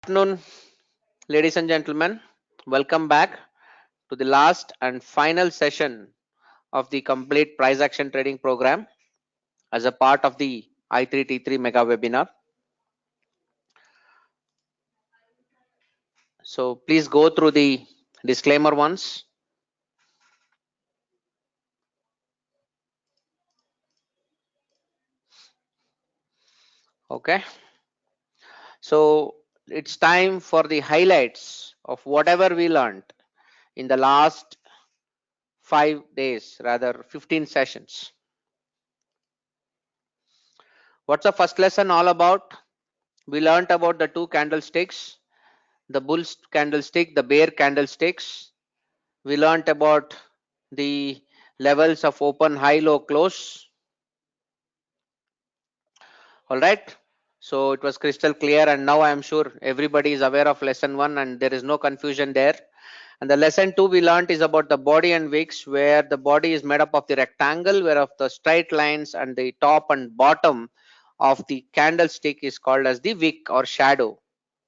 afternoon, ladies and gentlemen. Welcome back to the last and final session of the complete price action trading program as a part of the I3T3 mega webinar. So please go through the disclaimer once. Okay. So it's time for the highlights of whatever we learned in the last 5 days, rather 15 sessions. What's the first lesson all about? We learned about the two candlesticks, the bull candlestick, the bear candlesticks. We learned about the levels of open, high, low, close. All right. So it was crystal clear, and now I am sure everybody is aware of lesson 1 and there is no confusion there. And the lesson 2 we learned is about the body and wicks, where the body is made up of the rectangle, where of the straight lines, and the top and bottom of the candlestick is called as the wick or shadow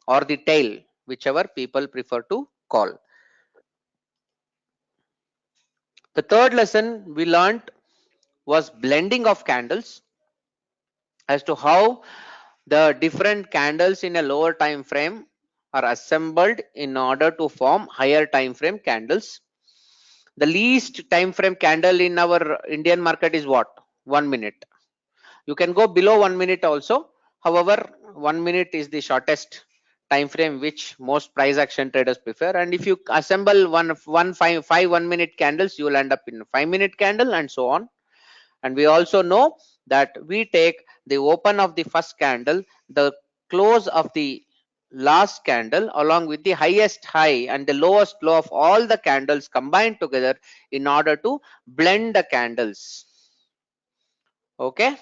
or the tail, whichever people prefer to call. The third lesson we learned was blending of candles, as to how the different candles in a lower time frame are assembled in order to form higher time frame candles. The least time frame candle in our Indian market is what? 1 minute. You can go below 1 minute also. However, 1 minute is the shortest time frame which most price action traders prefer. And if you assemble five 1 minute candles, you will end up in a 5 minute candle and so on. And we also know that we take the open of the first candle, the close of the last candle, along with the highest high and the lowest low of all the candles combined together in order to blend the candles. Okay.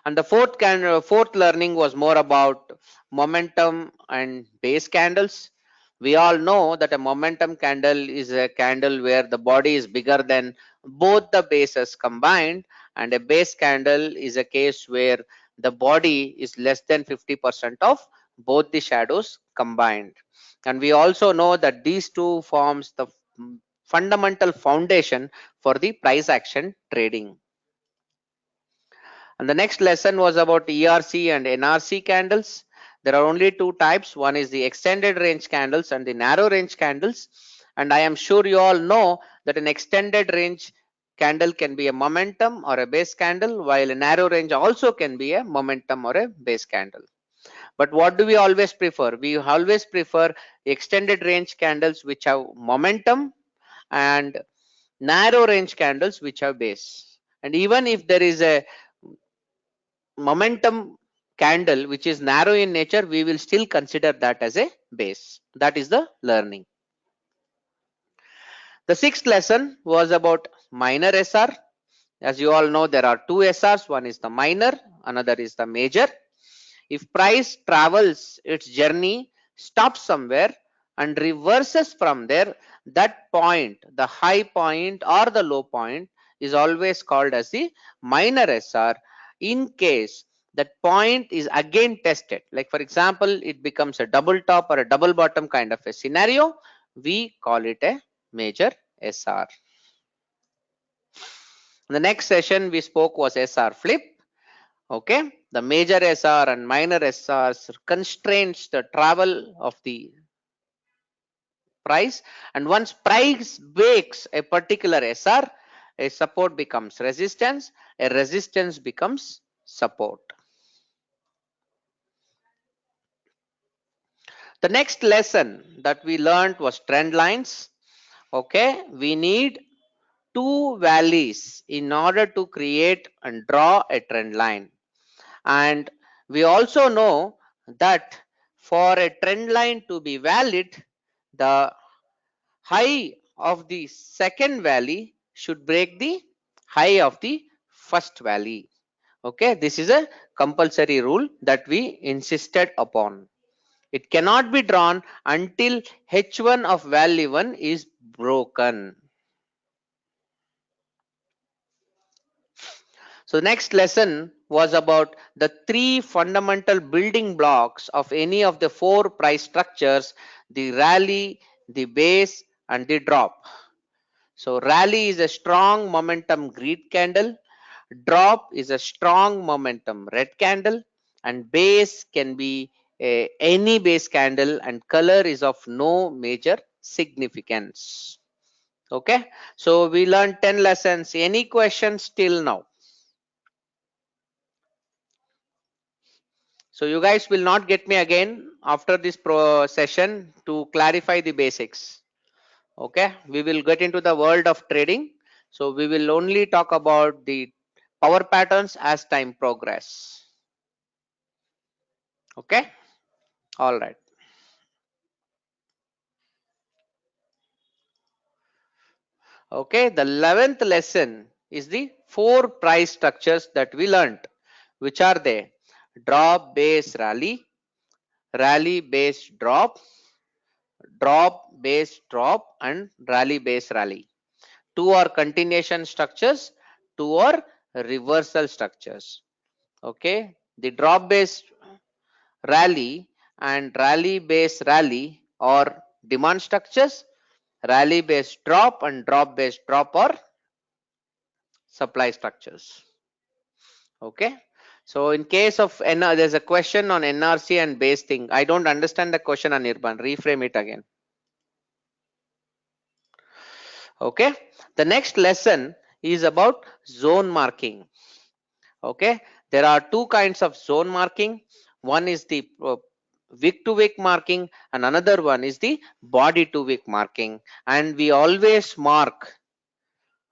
And the fourth learning was more about momentum and base candles. We all know that a momentum candle is a candle where the body is bigger than both the bases combined, and a base candle is a case where the body is less than 50% of both the shadows combined. And we also know that these two forms the fundamental foundation for the price action trading. And the next lesson was about ERC and NRC candles. There are only two types. One is the extended range candles and the narrow range candles. And I am sure you all know that an extended range candle can be a momentum or a base candle, while a narrow range also can be a momentum or a base candle. But what do we always prefer? We always prefer extended range candles which have momentum, and narrow range candles which have base. And even if there is a momentum candle which is narrow in nature, we will still consider that as a base. That is the learning. The sixth lesson was about minor SR. As you all know, there are two SRs. One is the minor, another is the major. If price travels its journey, stops somewhere and reverses from there, that point, the high point or the low point, is always called as the minor SR. In case that point is again tested, like for example, it becomes a double top or a double bottom kind of a scenario, we call it a major SR. In the next session we spoke was SR flip. Okay, the major SR and minor SRs constrains the travel of the price, and once price breaks a particular SR, a support becomes resistance, a resistance becomes support. The next lesson that we learned was trend lines. Okay, we need two valleys in order to create and draw a trend line. And we also know that for a trend line to be valid, the high of the second valley should break the high of the first valley. Okay, this is a compulsory rule that we insisted upon. It cannot be drawn until H1 of valley 1 is broken. So next lesson was about the three fundamental building blocks of any of the four price structures: the rally, the base, and the drop. So rally is a strong momentum green candle, drop is a strong momentum red candle, and base can be any base candle, and color is of no major significance. Okay, so we learned 10 lessons. Any questions till now? So you guys will not get me again after this session to clarify the basics. Okay, we will get into the world of trading. So we will only talk about the power patterns as time progress. Okay, all right. Okay, the 11th lesson is the four price structures that we learned. Which are they? Drop, base, rally, rally, base, drop, drop, base, drop, and rally, base, rally. Two are continuation structures, two are reversal structures. Okay, the drop based rally and rally based rally are demand structures, rally based drop and drop based drop are supply structures. Okay, so in case of there's a question on NRC and base thing. I don't understand the question, Anirban. Reframe it again. Okay, the next lesson is about zone marking. Okay, there are two kinds of zone marking. One is the wick to wick marking, and another one is the body to wick marking, and we always mark,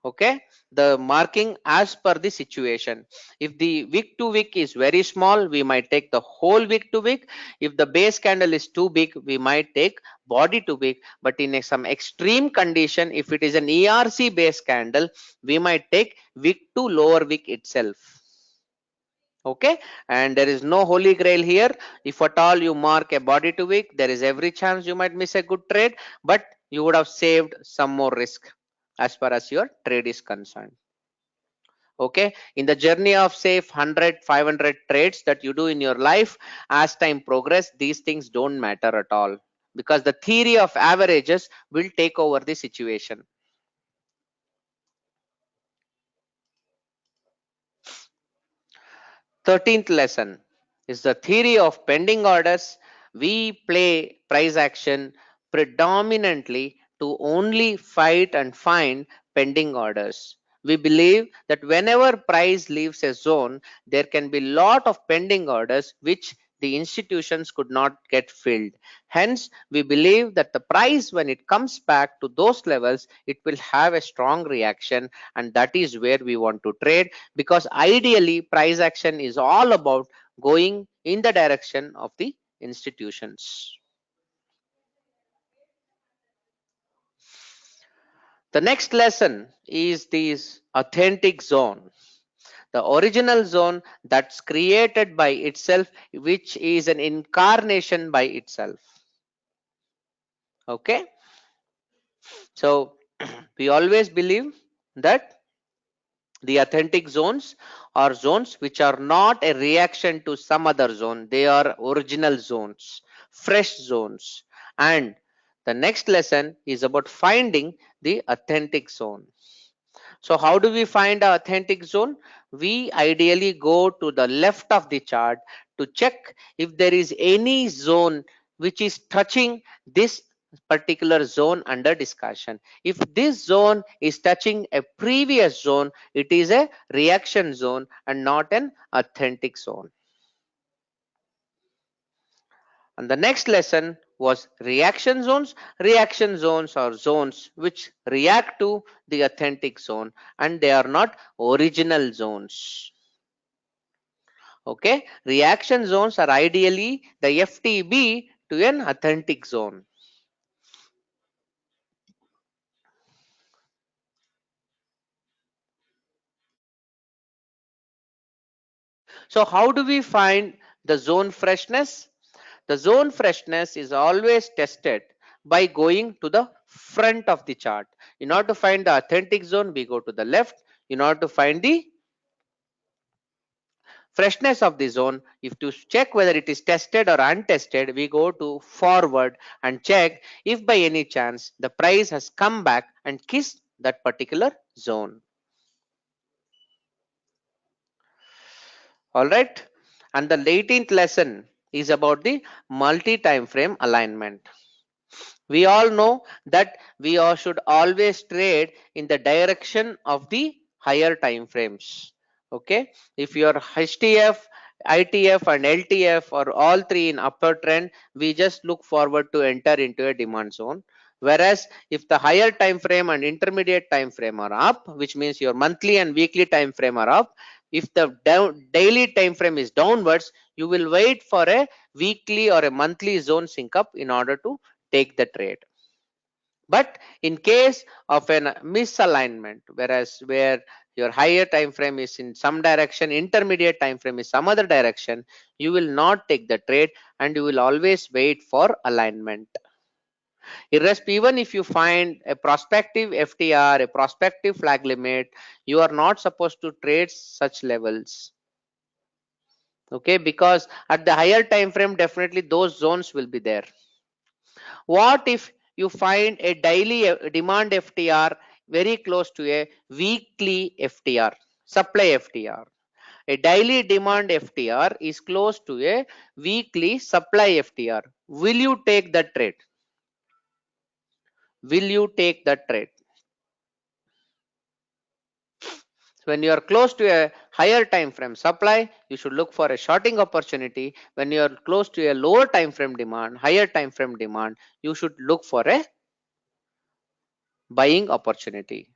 okay, the marking as per the situation. If the wick to wick is very small, we might take the whole wick to wick. If the base candle is too big, we might take body to wick. But in some extreme condition, if it is an ERC base candle, we might take wick to lower wick itself. Okay, and there is no holy grail here. If at all you mark a body to wick, there is every chance you might miss a good trade, but you would have saved some more risk as far as your trade is concerned. Okay, in the journey of say 100 500 trades that you do in your life, as time progress, these things don't matter at all, because the theory of averages will take over the situation. 13th lesson is the theory of pending orders. We play price action predominantly to only fight and find pending orders. We believe that whenever price leaves a zone, there can be lot of pending orders which the institutions could not get filled. Hence, we believe that the price, when it comes back to those levels, it will have a strong reaction, and that is where we want to trade, because ideally price action is all about going in the direction of the institutions. The next lesson is this authentic zone, the original zone that's created by itself, which is an incarnation by itself. Okay, so we always believe that the authentic zones are zones which are not a reaction to some other zone. They are original zones, fresh zones. And the next lesson is about finding the authentic zone. So how do we find a authentic zone? We ideally go to the left of the chart to check if there is any zone which is touching this particular zone under discussion. If this zone is touching a previous zone, it is a reaction zone and not an authentic zone. And the next lesson was reaction zones. Reaction zones are zones which react to the authentic zone, and they are not original zones. Okay, reaction zones are ideally the FTB to an authentic zone. So how do we find the zone freshness? The zone freshness is always tested by going to the front of the chart. In order to find the authentic zone, we go to the left. In order to find the freshness of the zone. If to check whether it is tested or untested, we go to forward and check if by any chance the price has come back and kissed that particular zone. All right. And the 18th lesson is about the multi-time frame alignment. We all know that we all should always trade in the direction of the higher time frames. Okay, if your HTF, ITF and LTF are all three in upper trend, we just look forward to enter into a demand zone. Whereas if the higher time frame and intermediate time frame are up, which means your monthly and weekly time frame are up, if the daily time frame is downwards, you will wait for a weekly or a monthly zone sync up in order to take the trade. But in case of an misalignment, whereas where your higher time frame is in some direction, intermediate time frame is some other direction, you will not take the trade and you will always wait for alignment. Even if you find a prospective FTR, a prospective flag limit, you are not supposed to trade such levels. Okay, because at the higher time frame, definitely those zones will be there. What if you find a daily demand FTR very close to a weekly FTR, supply FTR? A daily demand FTR is close to a weekly supply FTR. Will you take that trade? Will you take that trade? When you are close to a higher time frame supply, you should look for a shorting opportunity. When you are close to a lower time frame demand, higher time frame demand, you should look for a buying opportunity.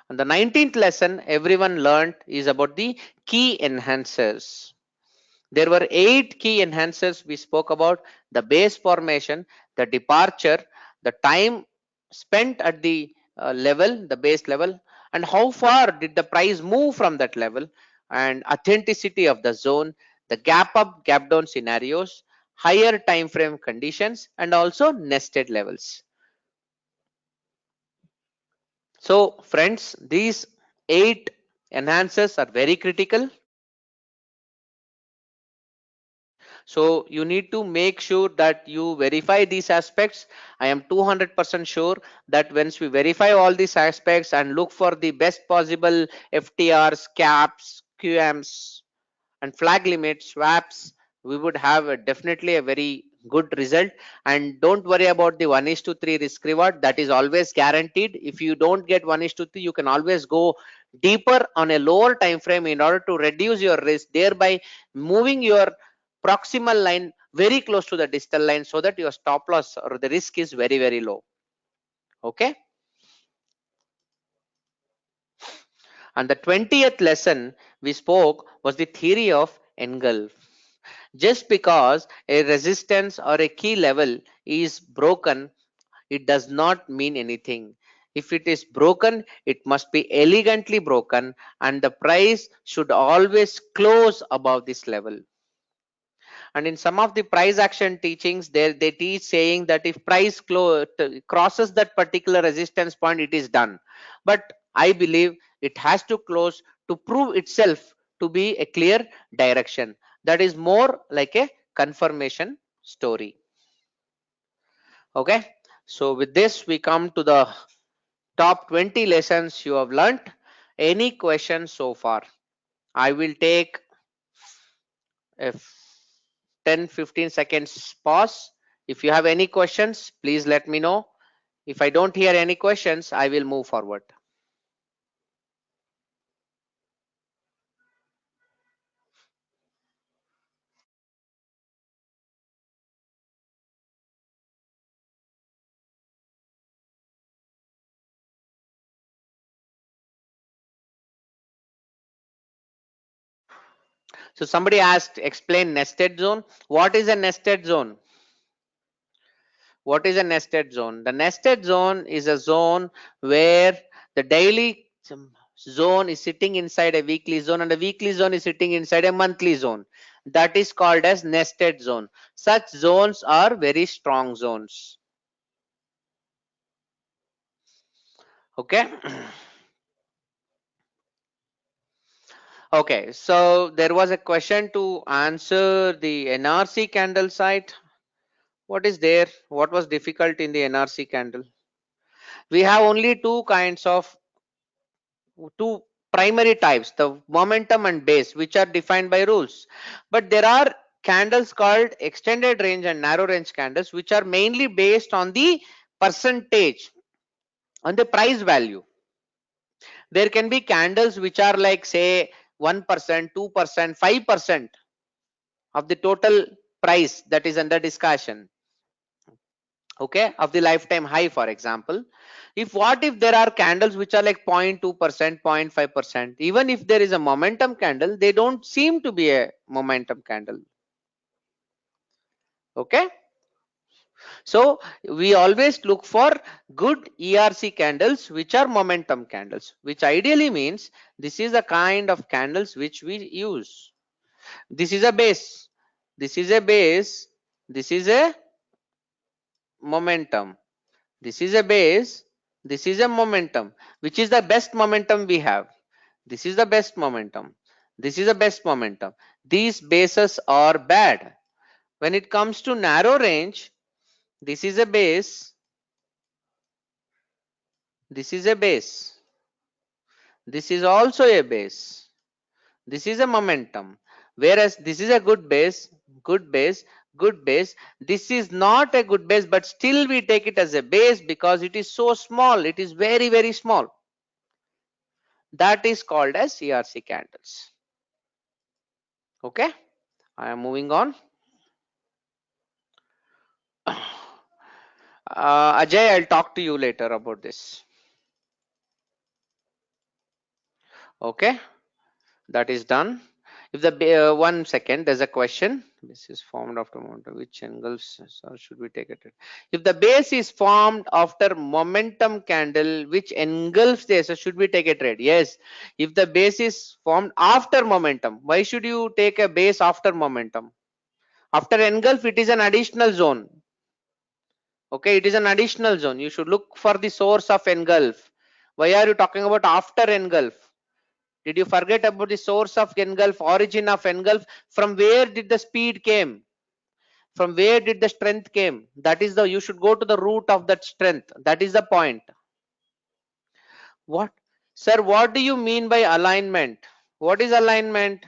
And the 19th lesson everyone learned is about the key enhancers. There were 8 key enhancers we spoke about: the base formation, the departure, the time spent at the level, the base level, and how far did the price move from that level, and authenticity of the zone, the gap up, gap down scenarios, higher time frame conditions, and also nested levels. So friends, these 8 enhancers are very critical. So you need to make sure that you verify these aspects. I am 200% sure that once we verify all these aspects and look for the best possible FTRs, caps, QMs and flag limits, swaps, we would have definitely a very good result. And don't worry about the 1:3 risk reward. That is always guaranteed. If you don't get 1:3, you can always go deeper on a lower time frame in order to reduce your risk, thereby moving your proximal line very close to the distal line so that your stop loss or the risk is very low. Okay. And the 20th lesson we spoke was the theory of engulf. Just because a resistance or a key level is broken, it does not mean anything. If it is broken, it must be elegantly broken, and the price should always close above this level. And in some of the price action teachings, they teach saying that if price crosses that particular resistance point, it is done. But I believe it has to close to prove itself to be a clear direction. That is more like a confirmation story. Okay, so with this we come to the top 20 lessons you have learned. Any questions so far? I will take a 10-15 seconds pause. If you have any questions, please let me know. If I don't hear any questions, I will move forward. So somebody asked, explain nested zone. What is a nested zone? What is a nested zone? The nested zone is a zone where the daily zone is sitting inside a weekly zone and the weekly zone is sitting inside a monthly zone. That is called as nested zone. Such zones are very strong zones. Okay. Okay, so there was a question to answer the NRC candle site. What is there? What was difficult in the NRC candle? We have only two primary types, the momentum and base, which are defined by rules. But there are candles called extended range and narrow range candles, which are mainly based on the percentage, on the price value. There can be candles which are like, say, 1%, 2%, 5% of the total price that is under discussion, okay, of the lifetime high, for example. If what if there are candles which are like 0.2%, 0.5%, even if there is a momentum candle, they don't seem to be a momentum candle. Okay, so we always look for good ERC candles which are momentum candles, which ideally means this is the kind of candles which we use. This is a base, this is a base, this is a momentum, this is a base, this is a momentum. Which is the best momentum we have? This is the best momentum, this is the best momentum. These bases are bad. When it comes to narrow range, this is a base, this is a base, this is also a base, this is a momentum. Whereas this is a good base, good base, good base. This is not a good base, but still we take it as a base because it is so small, it is very, very small. That is called as ERC candles. Okay, I am moving on. Ajay, I'll talk to you later about this. Okay, that is done. If the 1 second, there's a question. This is formed after momentum. Which angles should we take it? If the base is formed after momentum candle, which engulfs this, should we take a trade? Yes. If the base is formed after momentum, why should you take a base after momentum? After engulf, it is an additional zone. Okay, it is an additional zone. You should look for the source of engulf. Why are you talking about after engulf? Did you forget about the source of engulf, origin of engulf? From where did the speed came? From where did the strength came? That is the, you should go to the root of that strength. That is the point. What, sir, what do you mean by alignment? What is alignment?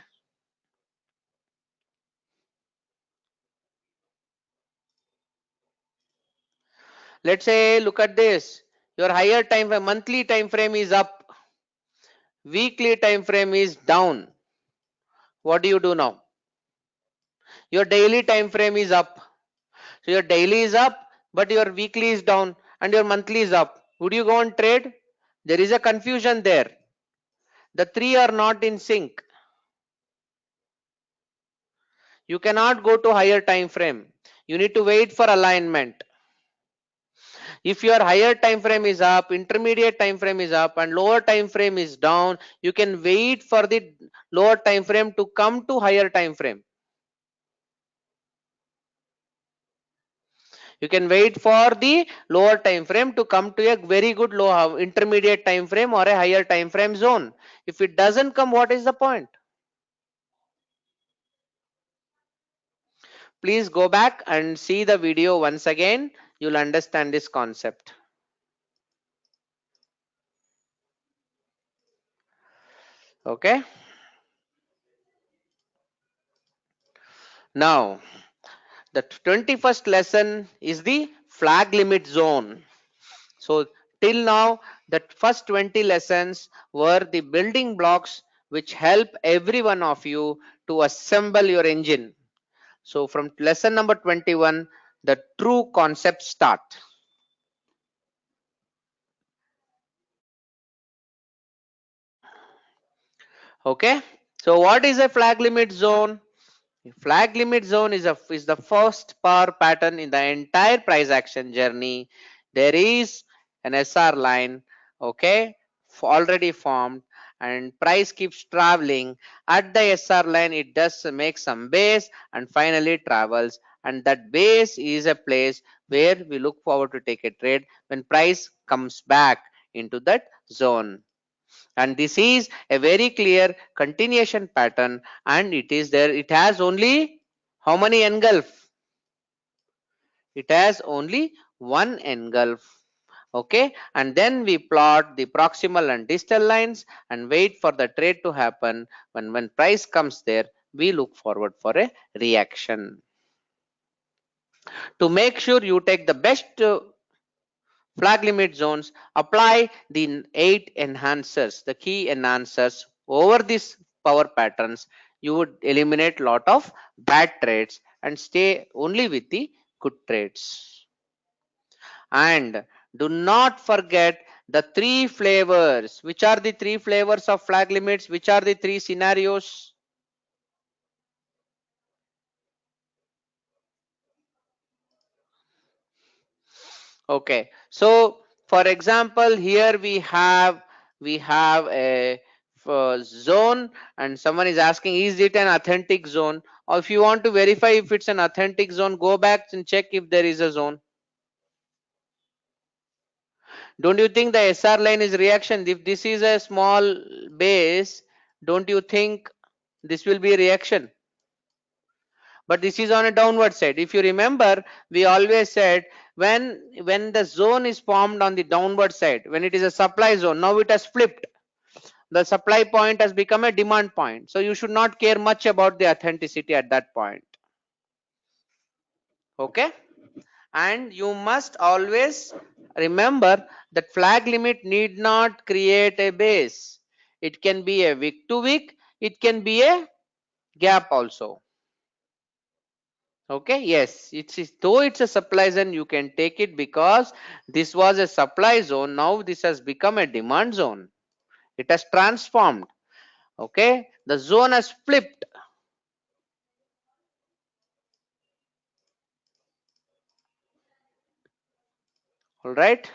Let's say, look at this. Your higher time frame, monthly time frame is up. Weekly time frame is down. What do you do now? Your daily time frame is up. So your daily is up, but your weekly is down and your monthly is up. Would you go and trade? There is a confusion there. The three are not in sync. You cannot go to higher time frame. You need to wait for alignment. If your higher time frame is up, intermediate time frame is up, and lower time frame is down, you can wait for the lower time frame to come to higher time frame. You can wait for the lower time frame to come to a very good low intermediate time frame or a higher time frame zone. If it doesn't come, what is the point? Please go back and see the video once again. You'll understand this concept. Okay. Now, the 21st lesson is the flag limit zone. So till now, the first 20 lessons were the building blocks which help every one of you to assemble your engine. So from lesson number 21, the true concepts start. Okay. So what is a flag limit zone? Flag limit zone is the first power pattern in the entire price action journey. There is an SR line, okay, already formed, and price keeps traveling. At the SR line, it does make some base and finally travels, and that base is a place where we look forward to take a trade when price comes back into that zone. And this is a very clear continuation pattern, and it is there. It has only how many engulf? It has only one engulf. Okay, and then we plot the proximal and distal lines and wait for the trade to happen. When price comes there, we look forward for a reaction. To make sure you take the best flag limit zones, apply the 8 enhancers, the key enhancers over these power patterns. You would eliminate lot of bad trades and stay only with the good trades. And do not forget the three flavors. Which are the three flavors of flag limits? Which are the three scenarios? Okay, so for example, here we have a zone, and someone is asking, is it an authentic zone? Or if you want to verify if it's an authentic zone, go back and check if there is a zone. Don't you think the SR line is reaction? If this is a small base, don't you think this will be a reaction? But this is on a downward side. If you remember, we always said when the zone is formed on the downward side, when it is a supply zone, now it has flipped. The supply point has become a demand point. So you should not care much about the authenticity at that point. Okay, and you must always remember that flag limit need not create a base. It can be a wick to wick, it can be a gap also. Okay, yes, it's though it's a supply zone, you can take it because this was a supply zone. Now this has become a demand zone. It has transformed. Okay, the zone has flipped. All right,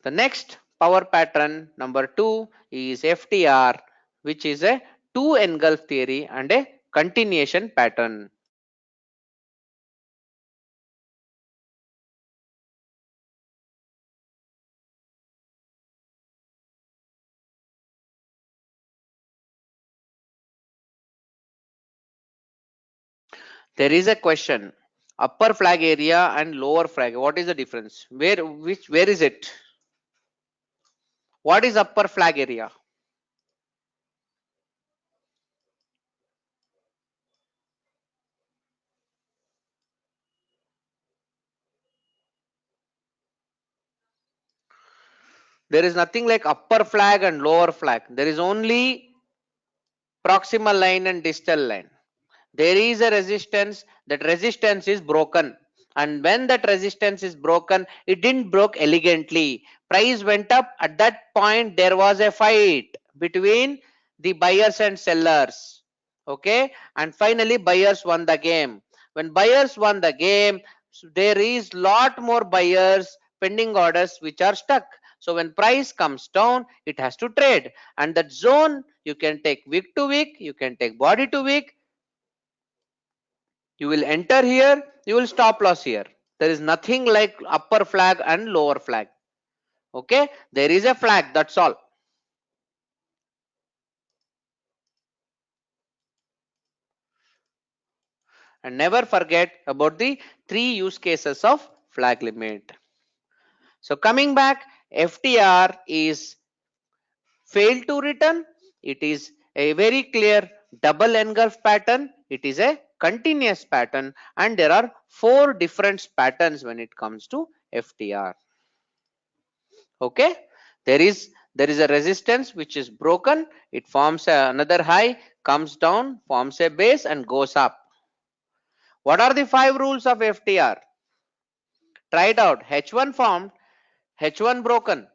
the next power pattern number 2 is FTR, which is a two engulf theory and a continuation pattern. There is a question: upper flag area and lower flag, what is the difference? Where is it? What is upper flag area? There is nothing like upper flag and lower flag. There is only proximal line and distal line. There is a resistance. That resistance is broken, and when that resistance is broken, it didn't broke elegantly. Price went up. At that point, there was a fight between the buyers and sellers. Okay, and finally buyers won the game. When buyers won the game, there is lot more buyers pending orders which are stuck. So when price comes down, it has to trade, and that zone you can take wick to wick, you can take body to wick. You will enter here, you will stop loss here. There is nothing like upper flag and lower flag. Okay, there is a flag, that's all. And never forget about the three use cases of flag limit. So coming back, FTR is fail to return. It is a very clear double engulf pattern. It is a continuous pattern, and there are four different patterns when it comes to FTR. Okay, there is a resistance which is broken. It forms another high, comes down, forms a base, and goes up. What are the 5 rules of FTR? Try it out. H1 formed, H1 broken,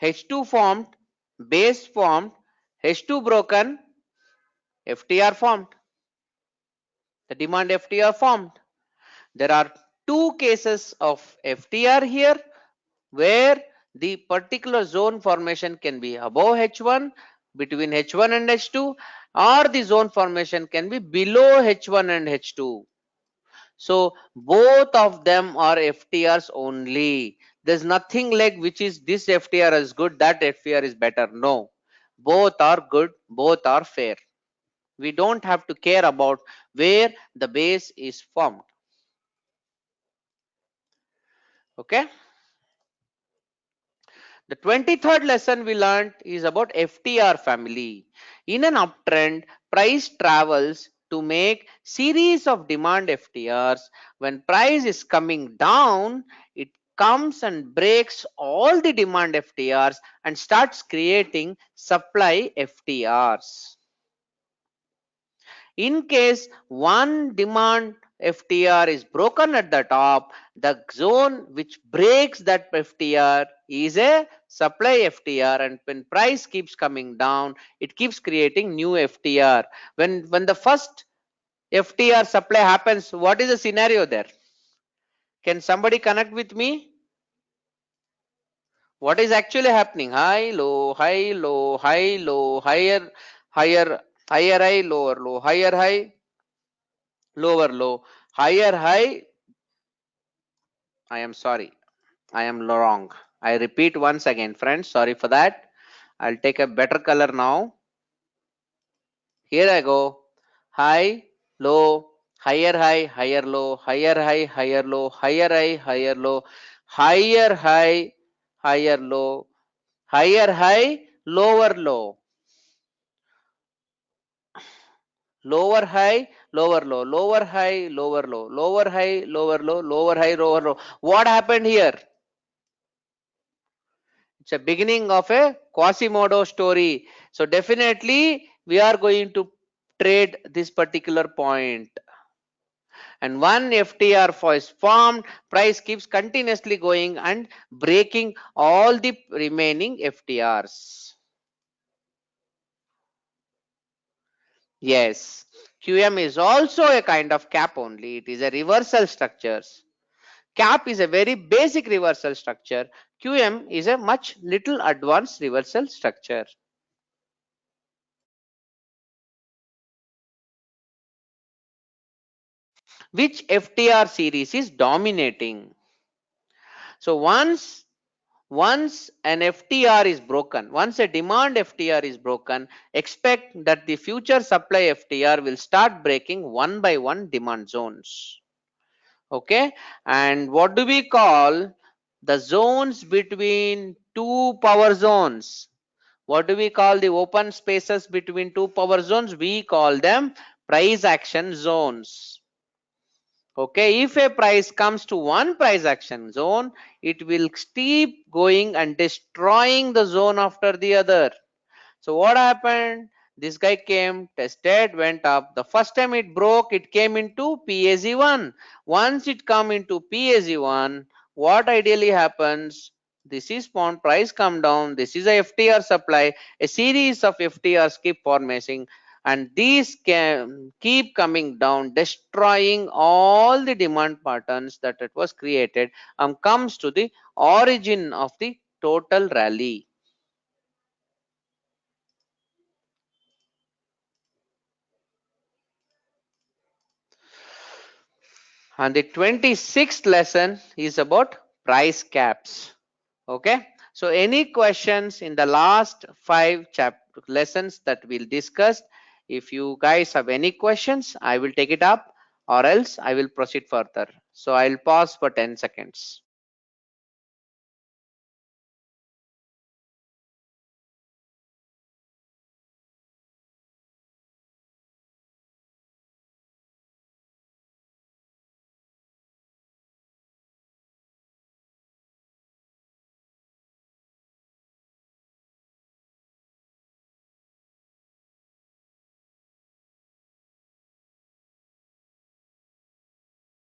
H2 formed, base formed, H2 broken, FTR formed. The demand FTR formed. There are two cases of FTR here, where the particular zone formation can be above H1, between H1 and H2, or the zone formation can be below H1 and H2. So both of them are FTRs only. There's nothing like which is this FTR is good, that FTR is better. No, both are good, both are fair. We don't have to care about where the base is formed. Okay. The 23rd lesson we learned is about FTR family. In an uptrend, price travels to make series of demand FTRs. When price is coming down, it comes and breaks all the demand FTRs and starts creating supply FTRs. In case one demand FTR is broken at the top, the zone which breaks that FTR is a supply FTR, and when price keeps coming down, it keeps creating new FTR. When the first FTR supply happens, what is the scenario there? Can somebody connect with me? What is actually happening? High, low, high, low, high, low, higher, higher, higher, high, lower, low, higher, high, lower, low, higher, high. I am sorry. I am wrong. I repeat once again, friends. Sorry for that. I'll take a better color now. Here I go. High, low, higher high, higher low, higher high, higher low, higher high, higher low, higher high, higher low, higher high, lower low, lower high, lower low, lower high, lower low, lower high, lower low, lower high, lower low. What happened here? It's a beginning of a Quasimodo story. So definitely we are going to trade this particular point. And one FTR is formed, price keeps continuously going and breaking all the remaining FTRs. Yes, QM is also a kind of cap only. It is a reversal structures. Cap is a very basic reversal structure. QM is a much little advanced reversal structure. Which FTR series is dominating? So once an FTR is broken, once a demand FTR is broken, expect that the future supply FTR will start breaking one by one demand zones. Okay, and what do we call the zones between two power zones? What do we call the open spaces between two power zones? We call them price action zones. Okay, if a price comes to one price action zone, it will keep going and destroying the zone after the other. So what happened? This guy came, tested, went up. The first time it broke, it came into PAZ1. Once it come into PAZ1, what ideally happens? This is spawn, price come down. This is a FTR supply. A series of FTRs keep forming, and these can keep coming down, destroying all the demand patterns that it was created, and comes to the origin of the total rally. And the 26th lesson is about price caps. Okay, so any questions in the last 5 lessons that we'll discuss? If you guys have any questions, I will take it up, or else I will proceed further. So I'll pause for 10 seconds.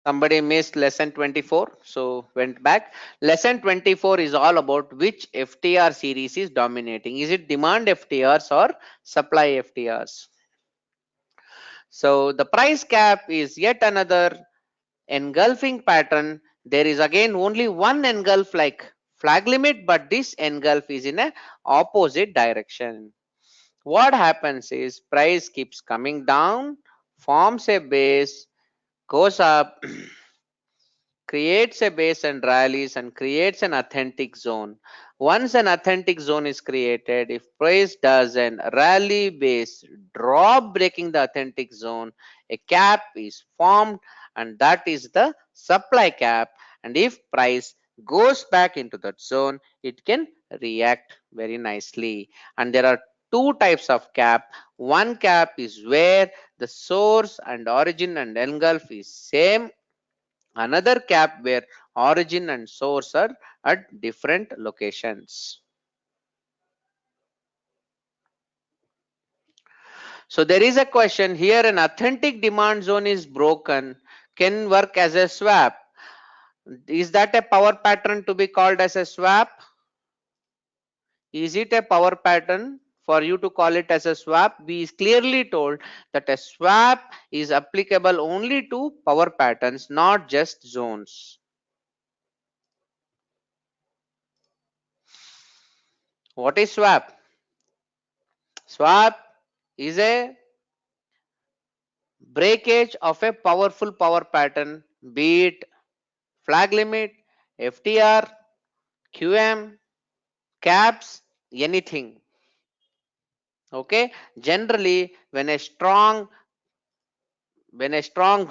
Somebody missed lesson 24, so went back. Lesson 24 is all about which FTR series is dominating. Is it demand FTRs or supply FTRs? So the price cap is yet another engulfing pattern. There is again only one engulf like flag limit, but this engulf is in a opposite direction. What happens is price keeps coming down, forms a base, goes up, creates a base and rallies and creates an authentic zone. Once an authentic zone is created, if price does an rally base drop breaking the authentic zone, a cap is formed, and that is the supply cap. And if price goes back into that zone, it can react very nicely. And there are two types of cap. One cap is where the source and origin and engulf is same. Another cap where origin and source are at different locations. So there is a question here: an authentic demand zone is broken, can work as a swap. Is that a power pattern to be called as a swap? Is it a power pattern for you to call it as a swap? We clearly told that a swap is applicable only to power patterns, not just zones. What is swap? Swap is a breakage of a powerful power pattern, be it flag limit, FTR, QM, caps, anything. Okay, generally when a strong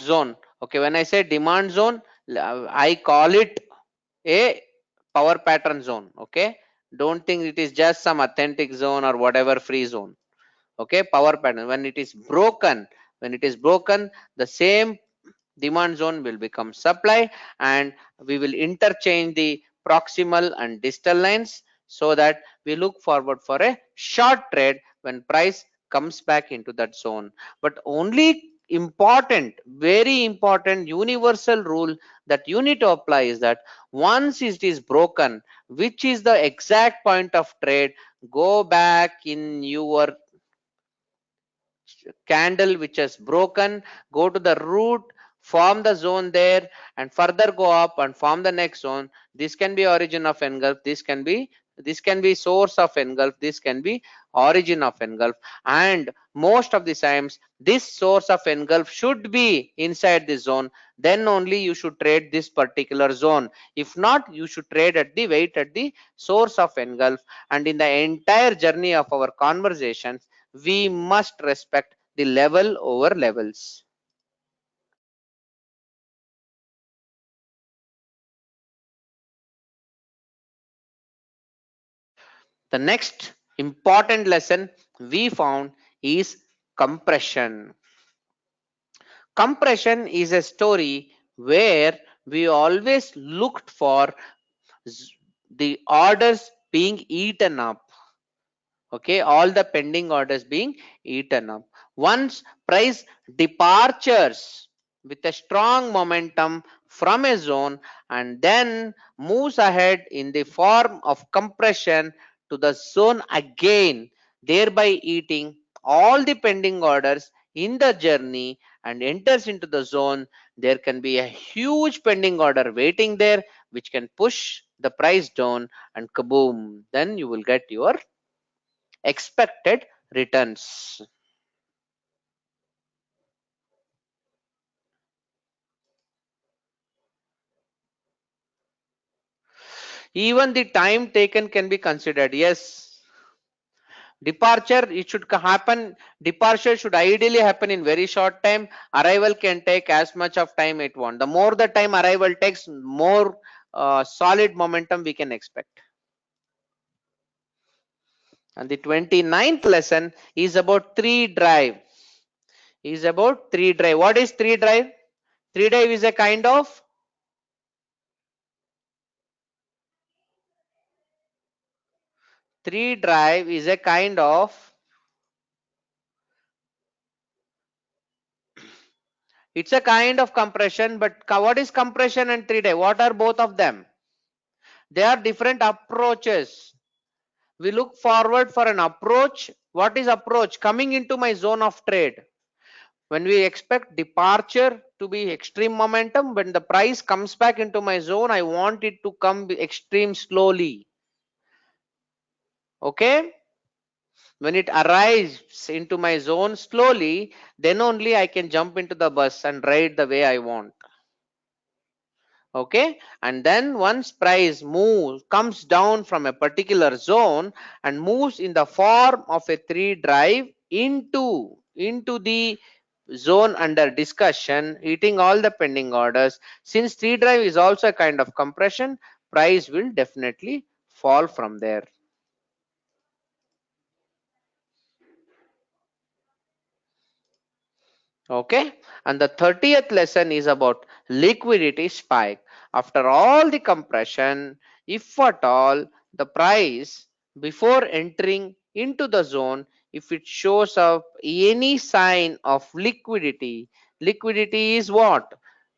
zone, okay, when I say demand zone, I call it a power pattern zone. Okay, don't think it is just some authentic zone or whatever free zone. Okay, power pattern, when it is broken, the same demand zone will become supply, and we will interchange the proximal and distal lines, so that we look forward for a short trade when price comes back into that zone. But only important, very important universal rule that you need to apply is that once it is broken, which is the exact point of trade, go back in your candle which has broken, go to the root, form the zone there, and further go up and form the next zone. This can be origin of engulf, this can be source of engulf, this can be origin of engulf. And most of the times this source of engulf should be inside the zone, then only you should trade this particular zone. If not, you should trade at the weight at the source of engulf. And in the entire journey of our conversations, we must respect the level over levels. The next important lesson we found is compression. Compression is a story where we always looked for the orders being eaten up. Okay, all the pending orders being eaten up. Once price departures with a strong momentum from a zone and then moves ahead in the form of compression to the zone again, thereby eating all the pending orders in the journey and enters into the zone, there can be a huge pending order waiting there which can push the price down, and kaboom, then you will get your expected returns. Even the time taken can be considered. Yes, departure should ideally happen in very short time. Arrival can take as much of time it wants. The more the time arrival takes, more solid momentum we can expect. And the 29th lesson is about three drive. What is three drive? Three drive is a kind of three drive is a kind of It's a kind of compression, but what is compression and 3-day? What are both of them? They are different approaches. We look forward for an approach. What is approach? Coming into my zone of trade. When we expect departure to be extreme momentum, when the price comes back into my zone, I want it to come extreme slowly. Okay? When it arrives into my zone slowly, then only I can jump into the bus and ride the way I want. Okay, and then once price comes down from a particular zone and moves in the form of a 3 drive into the zone under discussion, eating all the pending orders. Since 3 drive is also a kind of compression, price will definitely fall from there. Okay, and the 30th lesson is about liquidity spike. After all the compression, if at all the price before entering into the zone, if it shows up any sign of liquidity, liquidity is what?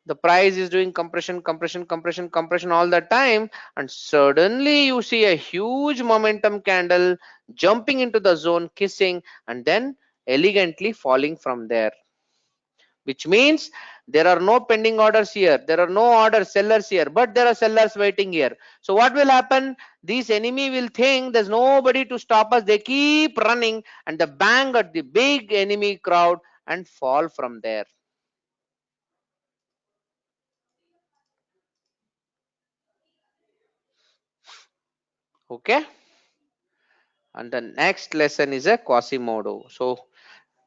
The price is doing compression, compression, compression, compression all the time, and suddenly you see a huge momentum candle jumping into the zone, kissing, and then elegantly falling from there, which means there are no pending orders here, there are no order sellers here, but there are sellers waiting here. So what will happen? This enemy will think there's nobody to stop us, they keep running and the bang at the big enemy crowd and fall from there. Okay, and the next lesson is a Quasimodo.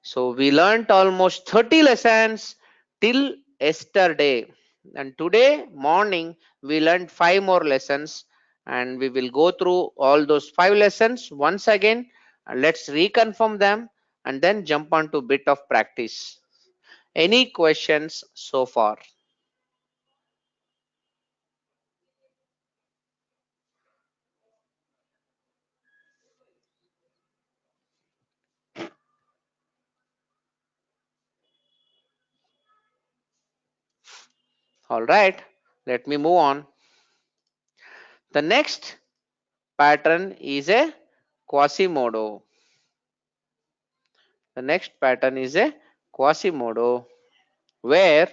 So we learnt almost 30 lessons till yesterday, and today morning we learned 5 more lessons, and we will go through all those 5 lessons once again, and let's reconfirm them and then jump on to bit of practice. Any questions so far? All right, let me move on. The next pattern is a Quasimodo. The next pattern is a Quasimodo where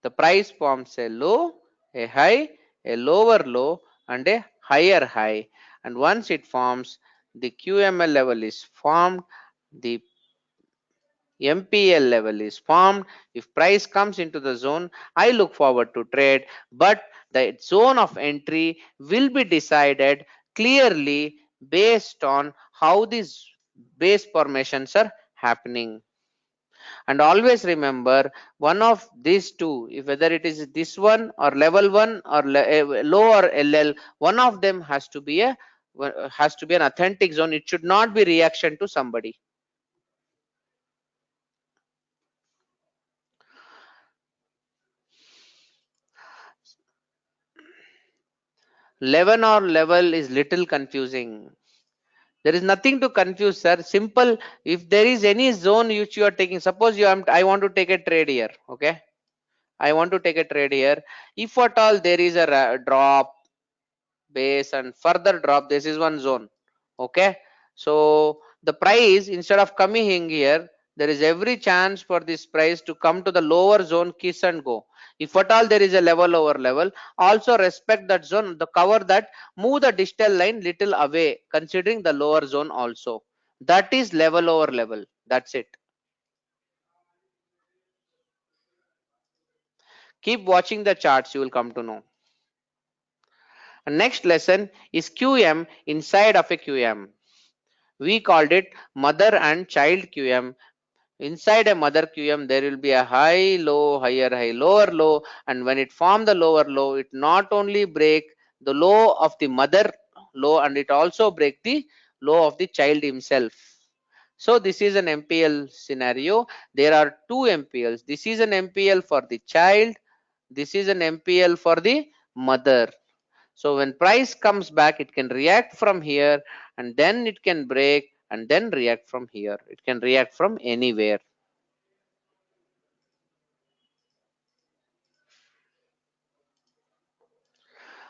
the price forms a low, a high, a lower low, and a higher high. And once it forms, the QML level is formed, the MPL level is formed. If price comes into the zone, I look forward to trade, but the zone of entry will be decided clearly based on how these base formations are happening. And always remember, one of these two, if whether it is this one or level 1 or low or LL, one of them has to be an authentic zone. It should not be reaction to somebody. Level or level is little confusing. There is nothing to confuse, sir. Simple. If there is any zone which you are taking, suppose I want to take a trade here. Okay, I want to take a trade here. If at all there is a drop, base, and further drop, this is one zone. Okay, so the price, instead of coming in here, there is every chance for this price to come to the lower zone, kiss and go. If at all there is a level over level, also respect that zone, the cover that, move the distal line little away considering the lower zone also. That is level over level. That's it. Keep watching the charts, you will come to know. And next lesson is QM inside of a QM. We called it mother and child QM. Inside a mother QM, there will be a high, low, higher, high, lower, low, and when it form the lower low, it not only break the low of the mother low, and it also break the low of the child himself. So this is an MPL scenario. There are two MPLs. This is an MPL for the child. This is an MPL for the mother. So when price comes back, it can react from here, and then it can break and then react from here. It can react from anywhere.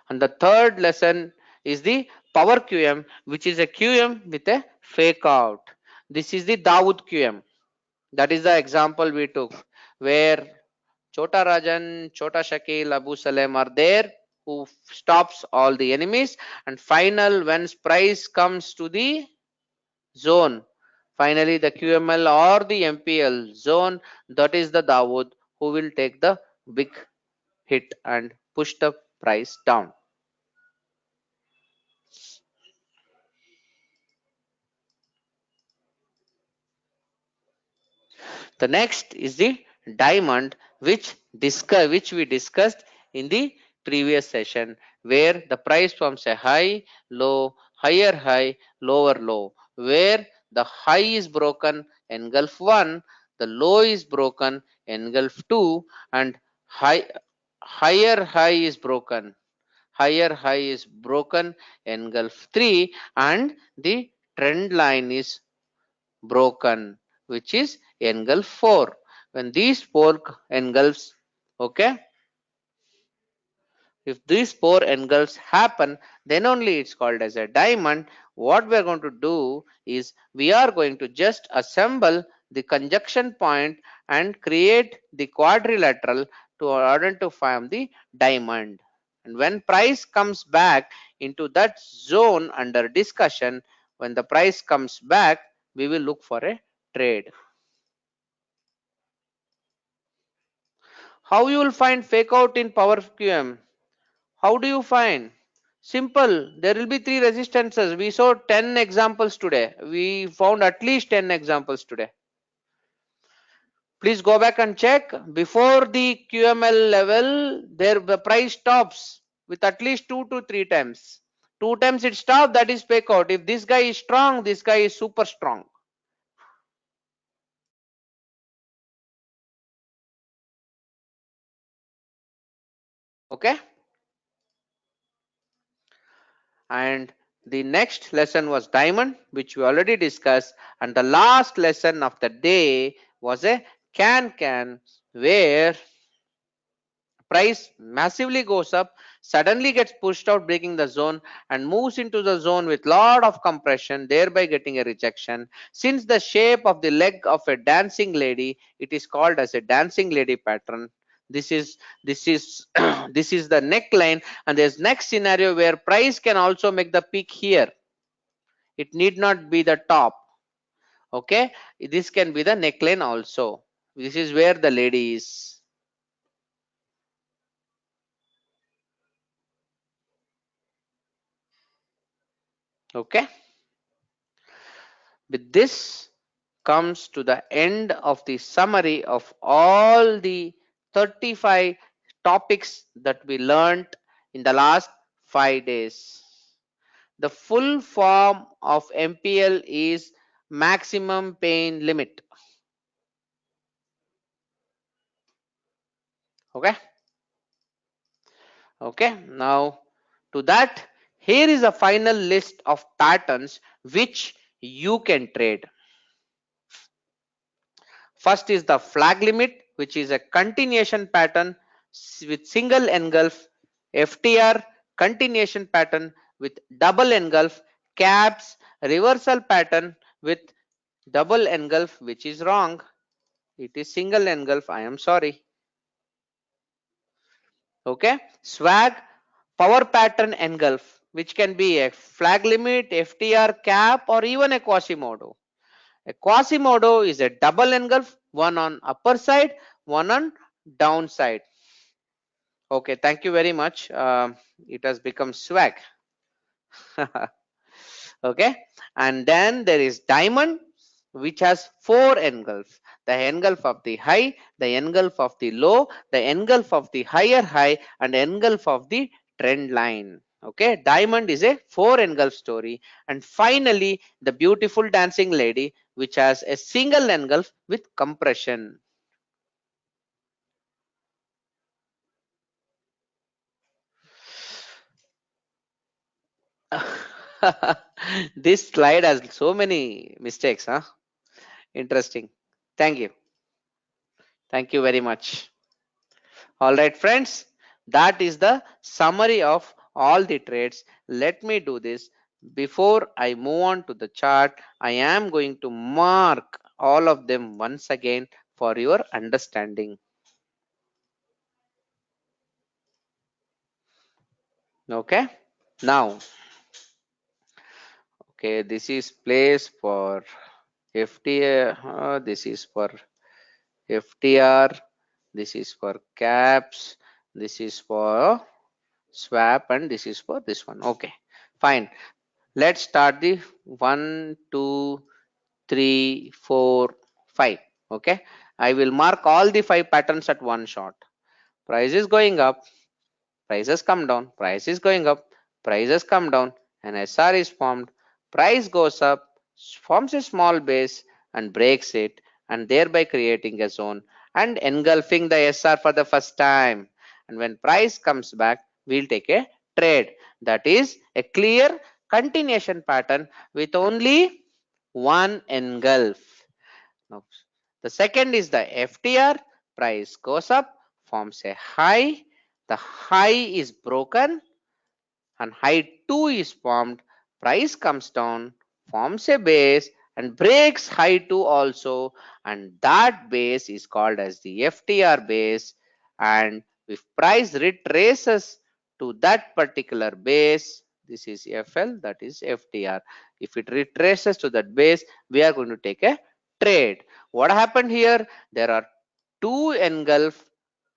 And the third lesson is the power QM, which is a QM with a fake out. This is the Dawood QM. That is the example we took, where Chota Rajan, Chota Shakil, Abu Salem are there, who stops all the enemies, and final when price comes to the zone, finally the QML or the MPL zone, that is the Dawood who will take the big hit and push the price down. The next is the diamond, which we discussed in the previous session, where the price forms a high, low, higher high, lower low, where the high is broken, engulf 1, the low is broken, engulf 2, and higher high is broken. Higher high is broken, engulf 3, and the trend line is broken, which is engulf 4. When these four engulfs, okay, if these four engulfs happen, then only it's called as a diamond. What we are going to do is we are going to just assemble the conjunction point and create the quadrilateral to order to form the diamond. And when price comes back into that zone under discussion, when the price comes back, we will look for a trade. How you will find fake out in Power QM? How do you find? Simple. There will be three resistances. We saw 10 examples today. We found at least 10 examples today. Please go back and check. Before the QML level, there the price stops with at least 2 to 3 times. 2 times it stops, that is fake out. If this guy is strong, this guy is super strong. Okay. And the next lesson was diamond, which we already discussed, and the last lesson of the day was a can where price massively goes up, suddenly gets pushed out breaking the zone and moves into the zone with lot of compression, thereby getting a rejection. Since the shape of the leg of a dancing lady, it is called as a dancing lady pattern. This is this is the neckline, and there's next scenario where price can also make the peak here. It need not be the top. Okay, this can be the neckline also. This is where the lady is. Okay, with this comes to the end of the summary of all the 35 topics that we learned in the last 5 days. The full form of MPL is maximum pain limit. Okay. Okay. Now to that, here is a final list of patterns which you can trade. First is the flag limit, which is a continuation pattern with single engulf, FTR continuation pattern with double engulf, caps reversal pattern with double engulf, which is wrong. It is single engulf. I am sorry. Okay, swag power pattern engulf, which can be a flag limit, FTR, cap, or even a Quasimodo. A Quasimodo is a double engulf, one on upper side, one on downside. Okay, thank you very much. It has become swag. Okay, and then there is diamond, which has four engulfs: the engulf of the high, the engulf of the low, the engulf of the higher high, and engulf of the trend line. Okay, diamond is a four engulf story. And finally, the beautiful dancing lady, which has a single engulf with compression. This slide has so many mistakes, huh? Interesting. Thank you. Thank you very much. All right, friends, that is the summary of all the trades. Let me do this. Before I move on to the chart, I am going to mark all of them once again for your understanding. Okay, now, okay, this is place for FTA, this is for FTR, this is for caps, This is for swap and this is for this one. Okay, fine. Let's start the 1, 2, 3, 4, 5. Okay, I will mark all the 5 patterns at one shot. Price is going up, prices come down, price is going up, prices come down, and SR is formed. Price goes up, forms a small base and breaks it, and thereby creating a zone and engulfing the SR for the first time. And when price comes back, we'll take a trade. That is a clear continuation pattern with only one engulf. Now, the second is the FTR. Price goes up, forms a high. The high is broken and high 2 is formed. Price comes down, forms a base and breaks high 2 also, and that base is called as the FTR base. And if price retraces to that particular base, this is FL, that is FTR. If it retraces to that base, we are going to take a trade. What happened here? There are two engulf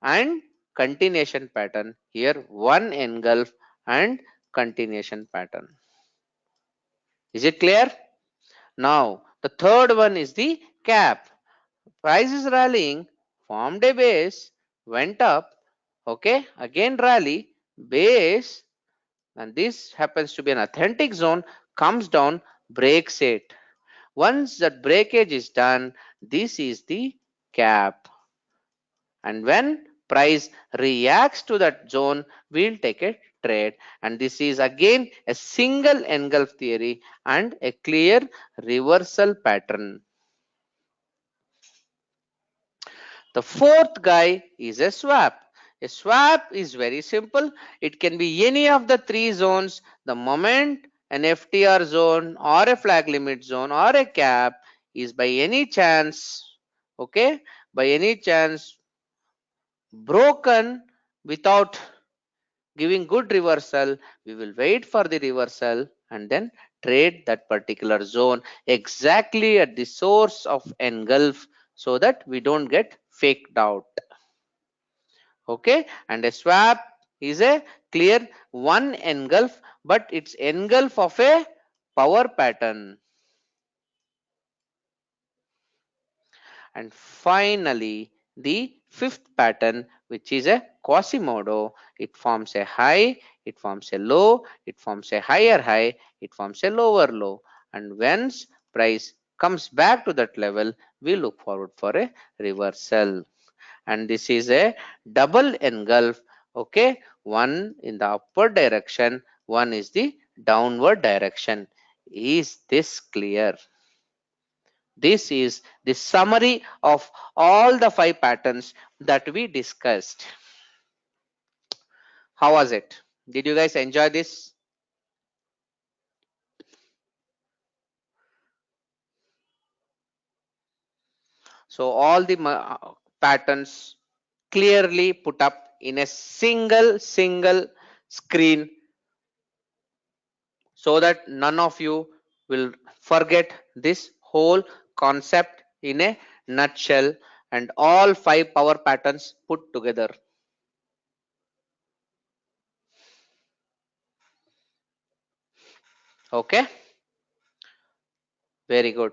and continuation pattern. Here one engulf and continuation pattern. Is it clear? Now the third one is the cap. Price is rallying, formed a base, went up, okay, again rally, base, and this happens to be an authentic zone, comes down, breaks it. Once that breakage is done, this is the cap. And when price reacts to that zone, we'll take a trade. And this is again a single engulf theory and a clear reversal pattern. The fourth guy is a swap. A swap is very simple. It can be any of the three zones. The moment an FTR zone or a flag limit zone or a cap is by any chance, okay, by any chance broken without giving good reversal, we will wait for the reversal and then trade that particular zone exactly at the source of engulf so that we don't get faked out. Okay, and a swap is a clear one engulf, but it's engulf of a power pattern. And finally, the fifth pattern, which is a Quasimodo. It forms a high, it forms a low, it forms a higher high, it forms a lower low. And once price comes back to that level, we look forward for a reversal. And this is a double engulf. Okay, one in the upward direction, one is the downward direction. Is this clear? This is the summary of all the 5 patterns that we discussed. How was it? Did you guys enjoy this? So all the patterns clearly put up in a single screen so that none of you will forget this whole concept in a nutshell, and all 5 power patterns put together. Okay, very good.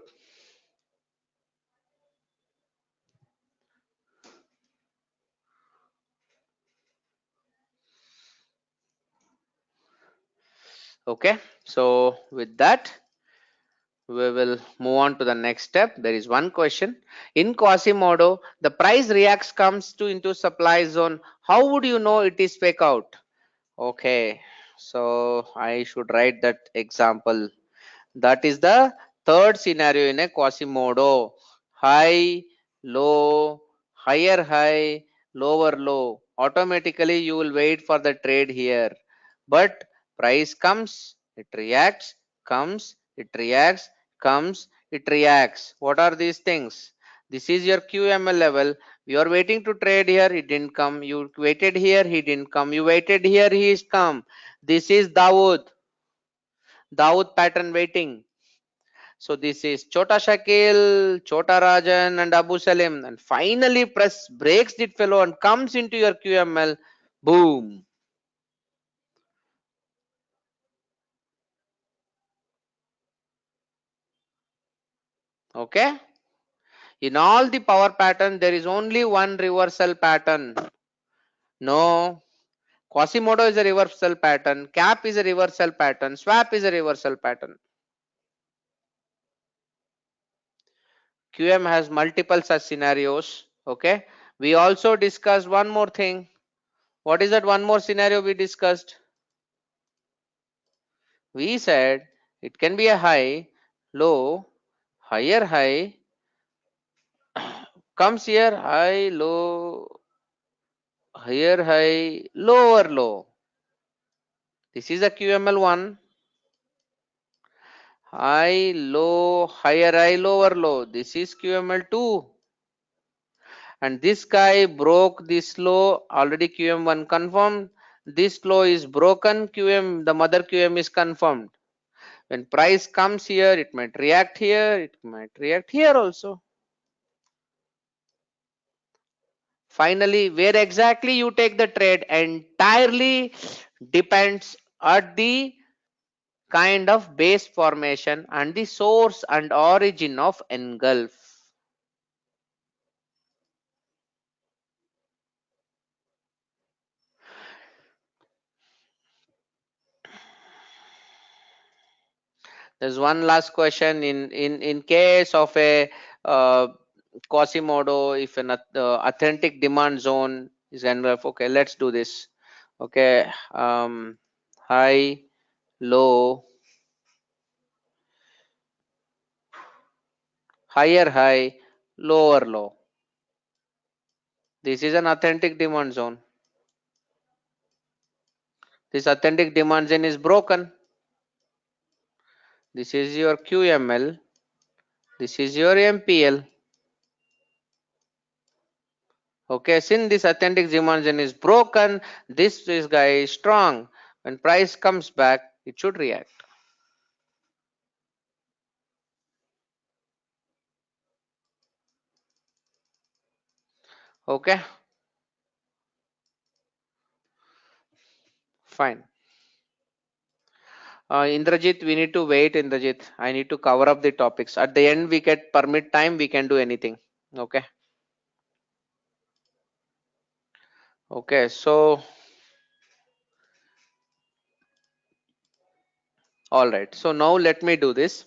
Okay, so with that we will move on to the next step. There is one question. In Quasimodo, the price reacts comes to into supply zone. How would you know it is fake out? Okay, so I should write that example. That is the third scenario in a Quasimodo. High, low, higher high, lower low. Automatically you will wait for the trade here. But price comes, it reacts, comes, it reacts, comes, it reacts. What are these things? This is your QML level. You are waiting to trade here, he didn't come. You waited here, he didn't come. You waited here, he is come. This is Dawood pattern waiting. So this is Chota Shakil, Chota Rajan and Abu Salim, and finally press breaks that fellow and comes into your QML. Boom. Okay. In all the power pattern, there is only one reversal pattern. No. Quasimodo is a reversal pattern. Cap is a reversal pattern. Swap is a reversal pattern. QM has multiple such scenarios. Okay. We also discussed one more thing. What is that one more scenario we discussed? We said it can be a high, low, higher high, comes here, high, low, higher high, lower low. This is a QML1. High, low, higher high, lower low. This is QML2. And this guy broke this low, already QM1 confirmed. This low is broken, QM, the mother QM is confirmed. When price comes here, it might react here, it might react here also. Finally, where exactly you take the trade entirely depends at the kind of base formation and the source and origin of engulf. There's one last question in case of a uh, Quasimodo, if an authentic demand zone is engulf. Okay, let's do this. Okay, high, low, higher high, lower low. This is an authentic demand zone. This authentic demand zone is broken. This is your QML. This is your MPL. Okay, since this authentic demand zone is broken, this guy is strong. When price comes back, it should react. Okay, fine. Indrajit, we need to wait. Indrajit, I need to cover up the topics. At the end, we get permit time. We can do anything. Okay. Okay. So, all right. So now let me do this.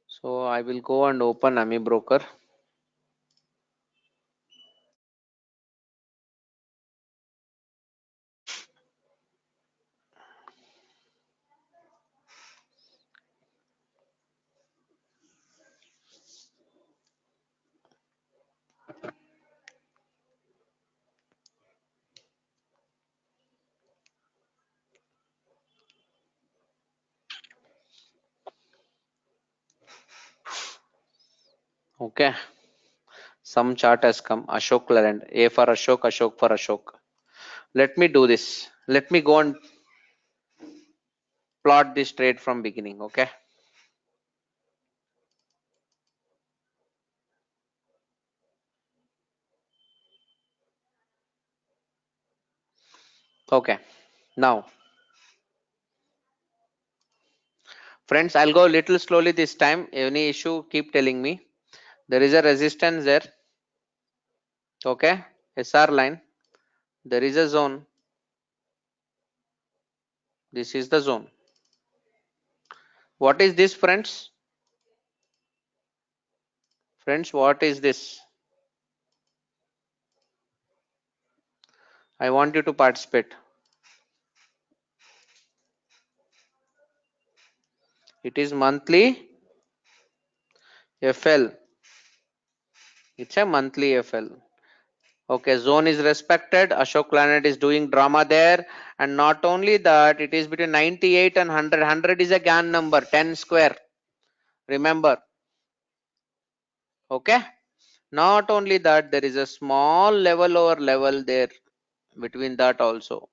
So I will go and open AMI broker. Okay. Some chart has come. Ashok Leyland. A for Ashok, Ashok for Ashok. Let me do this. Let me go and plot this trade from beginning. Okay. Okay. Now, friends, I'll go a little slowly this time. Any issue, keep telling me. There is a resistance there. Okay. SR line. There is a zone. This is the zone. What is this, friends? Friends, what is this? I want you to participate. It is monthly FL. It's a monthly FL. Okay, zone is respected. Ashok Planet is doing drama there. And not only that, it is between 98 and 100. 100 is a Gann number, 10 square. Remember. Okay. Not only that, there is a small level over level there between that also.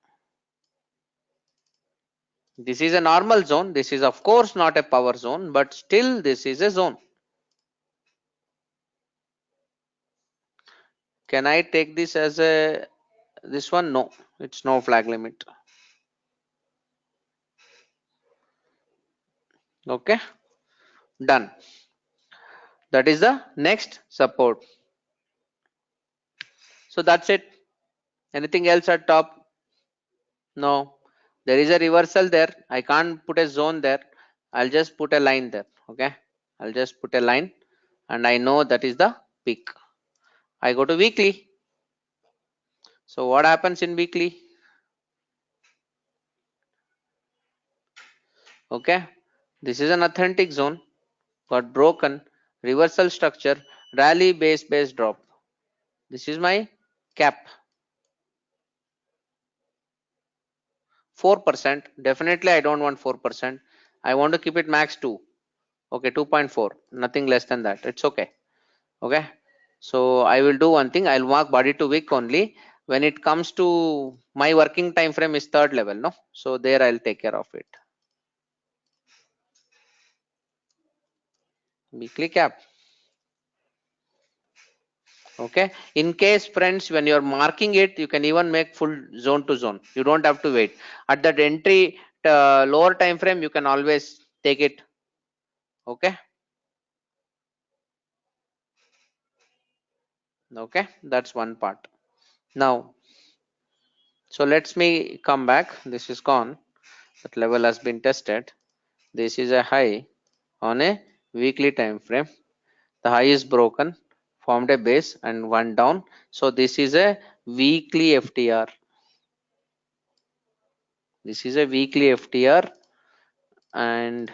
This is a normal zone. This is of course not a power zone, but still this is a zone. Can I take this as a this one? No, it's no flag limit. Okay, done. That is the next support. So that's it. Anything else at top? No. There is a reversal there. I can't put a zone there. I'll just put a line there. Okay, I'll just put a line and I know that is the peak. I go to weekly. So what happens in weekly? Okay, this is an authentic zone, got broken, reversal structure, rally base drop. This is my cap. 4%. Definitely I don't want 4%. I want to keep it max 2. Okay, 2.4, nothing less than that. It's okay. Okay, so I will do one thing. I'll mark body to wick only. When it comes to my working time frame is third level, no? So there I'll take care of it. Weekly cap. Okay, in case friends, when you're marking it, you can even make full zone to zone. You don't have to wait at that entry lower time frame. You can always take it. Okay, okay, that's one part. Now, so let's me come back. This is gone. That level has been tested. This is a high on a weekly time frame. The high is broken, formed a base and one down. So this is a weekly FTR. This is a weekly FTR and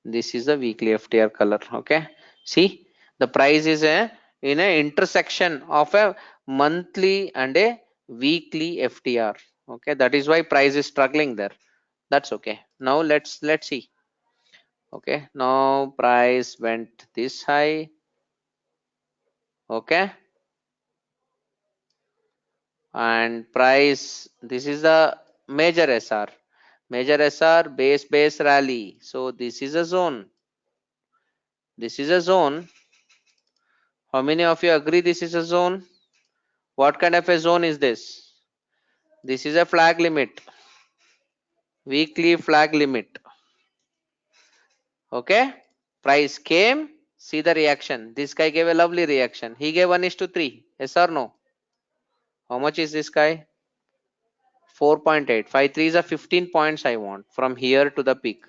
this is the weekly FTR color. Okay, see the price is a in a intersection of a monthly and a weekly FTR. Okay, that is why price is struggling there. That's okay. Now let's see. Okay, now price went this high. Okay, and price, this is the major SR. Major SR base rally. So this is a zone. This is a zone. How many of you agree this is a zone? What kind of a zone is this? This is a flag limit. Weekly flag limit. Okay. Price came. See the reaction. This guy gave a lovely reaction. He gave 1:3. Yes or no? How much is this guy? 4.8. 5 3 is a 15 points I want from here to the peak.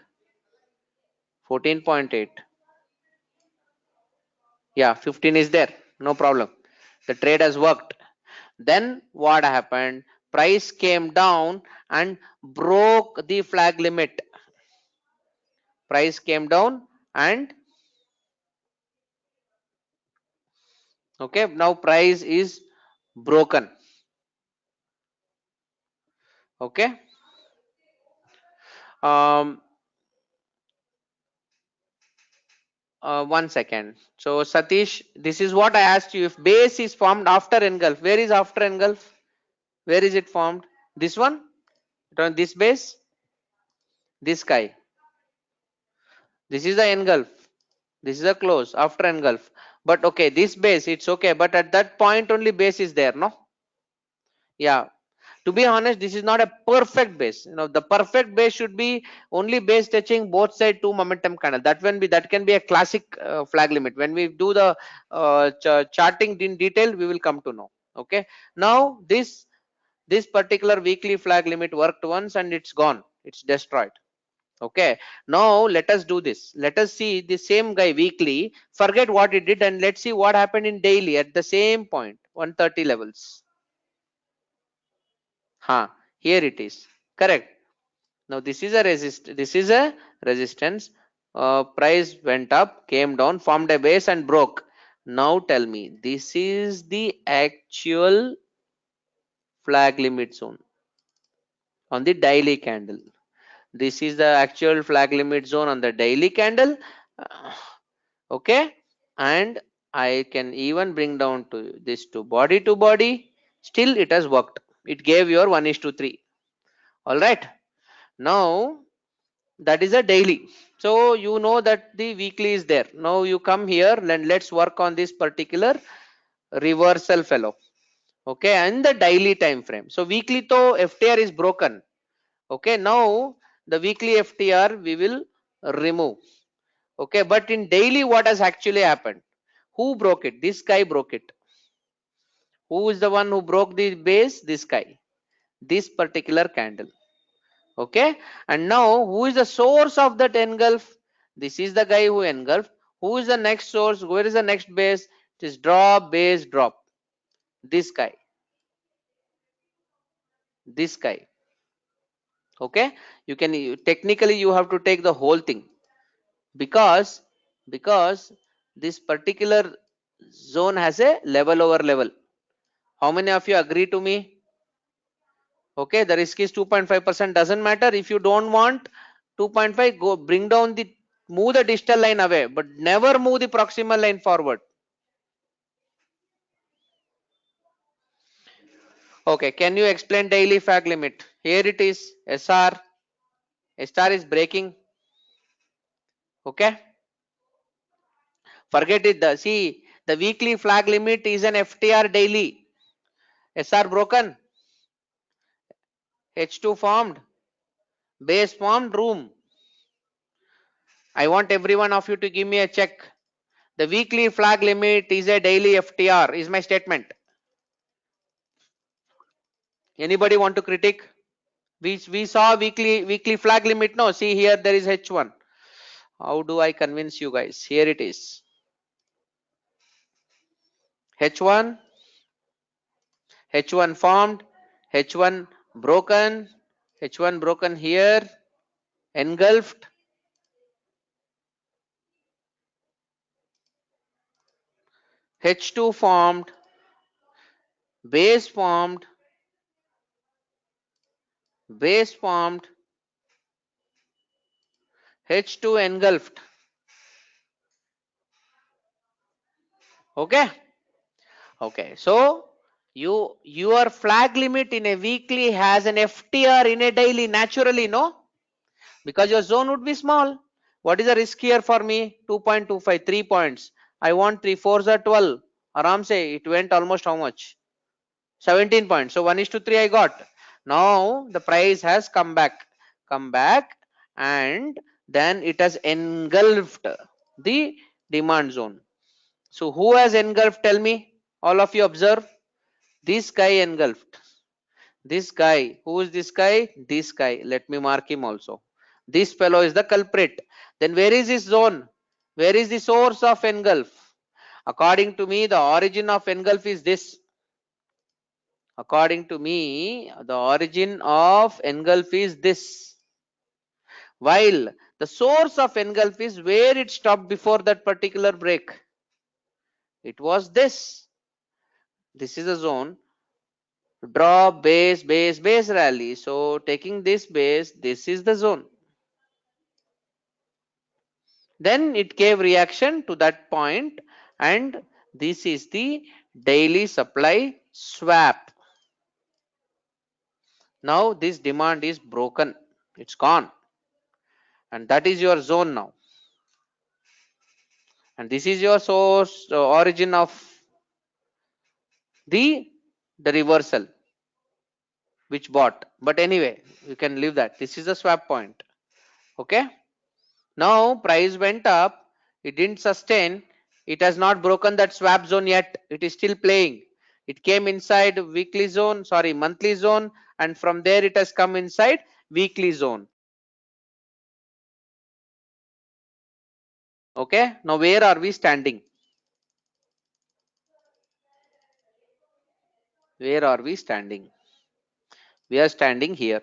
14.8. Yeah, 15 is there. No problem. The trade has worked. Then what happened? Price came down and broke the flag limit. Price came down and okay, now price is broken. Okay. Um, 1 second. So Satish, this is what I asked you. If base is formed after engulf, where is after engulf? Where is it formed? This one? On this base? This guy. This is the engulf. This is a close after engulf. But okay, this base, it's okay. But at that point only base is there, no? Yeah. To be honest, this is not a perfect base. You know, the perfect base should be only base touching both side two momentum candle. That can be a classic flag limit. When we do the charting in detail, we will come to know. Okay. Now this particular weekly flag limit worked once and it's gone. It's destroyed. Okay, now let us do this. Let us see the same guy weekly, forget what he did and let's see what happened in daily at the same point, 130 levels. Here it is. Correct. Now this is a resistance. Price went up, came down, formed a base and broke. Now tell me, this is the actual flag limit zone on the daily candle. This is the actual flag limit zone on the daily candle. Uh, okay, and I can even bring down to this to body. Still it has worked. It gave your 1:3. All right. Now that is a daily. So you know that the weekly is there. Now you come here and let's work on this particular reversal fellow. Okay, and the daily time frame. So weekly to FTR is broken. Okay, now the weekly FTR we will remove. Okay, but in daily what has actually happened? Who broke it? This guy broke it. Who is the one who broke the base? This guy, this particular candle. Okay, and now who is the source of that engulf? This is the guy who engulfed. Who is the next source? Where is the next base? It is drop, base, drop. This guy, this guy. Okay, you can technically you have to take the whole thing, because this particular zone has a level over level. How many of you agree to me? Okay, the risk is 2.5%. Doesn't matter if you don't want 2.5, go bring down the, move the distal line away, but never move the proximal line forward. Okay, can you explain daily fag limit? Here it is. SR is breaking. Okay, forget it. See, the weekly flag limit is an FTR daily. SR broken, H2 formed, base formed, room. I want every one of you to give me a check. The weekly flag limit is a daily FTR is my statement. Anybody want to critique? We saw weekly flag limit. No, see here there is H1. How do I convince you guys? Here it is. H1, H1 formed, H1 broken, H1 broken here, engulfed, H2 formed, base formed, base formed, H2 engulfed. Okay, okay, so your flag limit in a weekly has an FTR in a daily naturally, no, because your zone would be small. What is the risk here for me? 2.25, 3 points. I want 3 4s are 12. Aram say it went almost how much? 17 points. So 1:3 I got. Now the price has come back, and then it has engulfed the demand zone. So who has engulfed? Tell me. All of you observe. This guy engulfed. This guy. Who is this guy? This guy. Let me mark him also. This fellow is the culprit. Then where is his zone? Where is the source of engulf? According to me, the origin of engulf is this. According to me, the origin of engulf is this. While the source of engulf is where it stopped before that particular break. It was this. This is a zone. Drop, base, base, base rally. So taking this base, this is the zone. Then it gave reaction to that point, and this is the daily supply swap. Now this demand is broken. It's gone. And that is your zone now. And this is your source origin of the reversal which bought. But anyway, you can leave that. This is a swap point. Okay, now price went up, it didn't sustain, it has not broken that swap zone yet, it is still playing. It came inside weekly zone, sorry, monthly zone, and from there it has come inside weekly zone. Okay, now where are we standing? Where are we standing? We are standing here.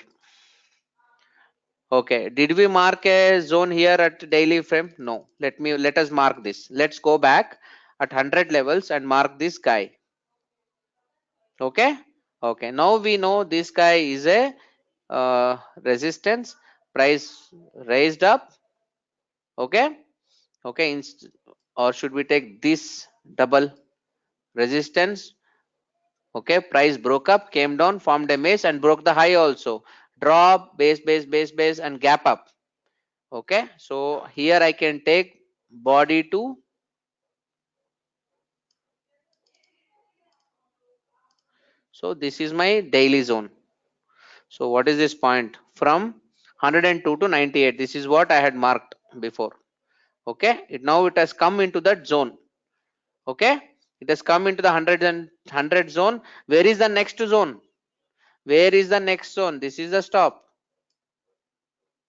Okay, did we mark a zone here at daily frame? No. Let us mark this. Let's go back at 100 levels and mark this guy. Okay, okay, now we know this guy is a resistance. Price raised up. Okay, okay, or should we take this double resistance? Okay, price broke up, came down, formed a maze and broke the high also. drop, base and gap up. Okay, so here I can take body to, so this is my daily zone. So what is this point? From 102 to 98, this is what I had marked before. Okay, now it has come into that zone. Okay, it has come into the 100 zone. Where is the next zone? Where is the next zone? This is the stop.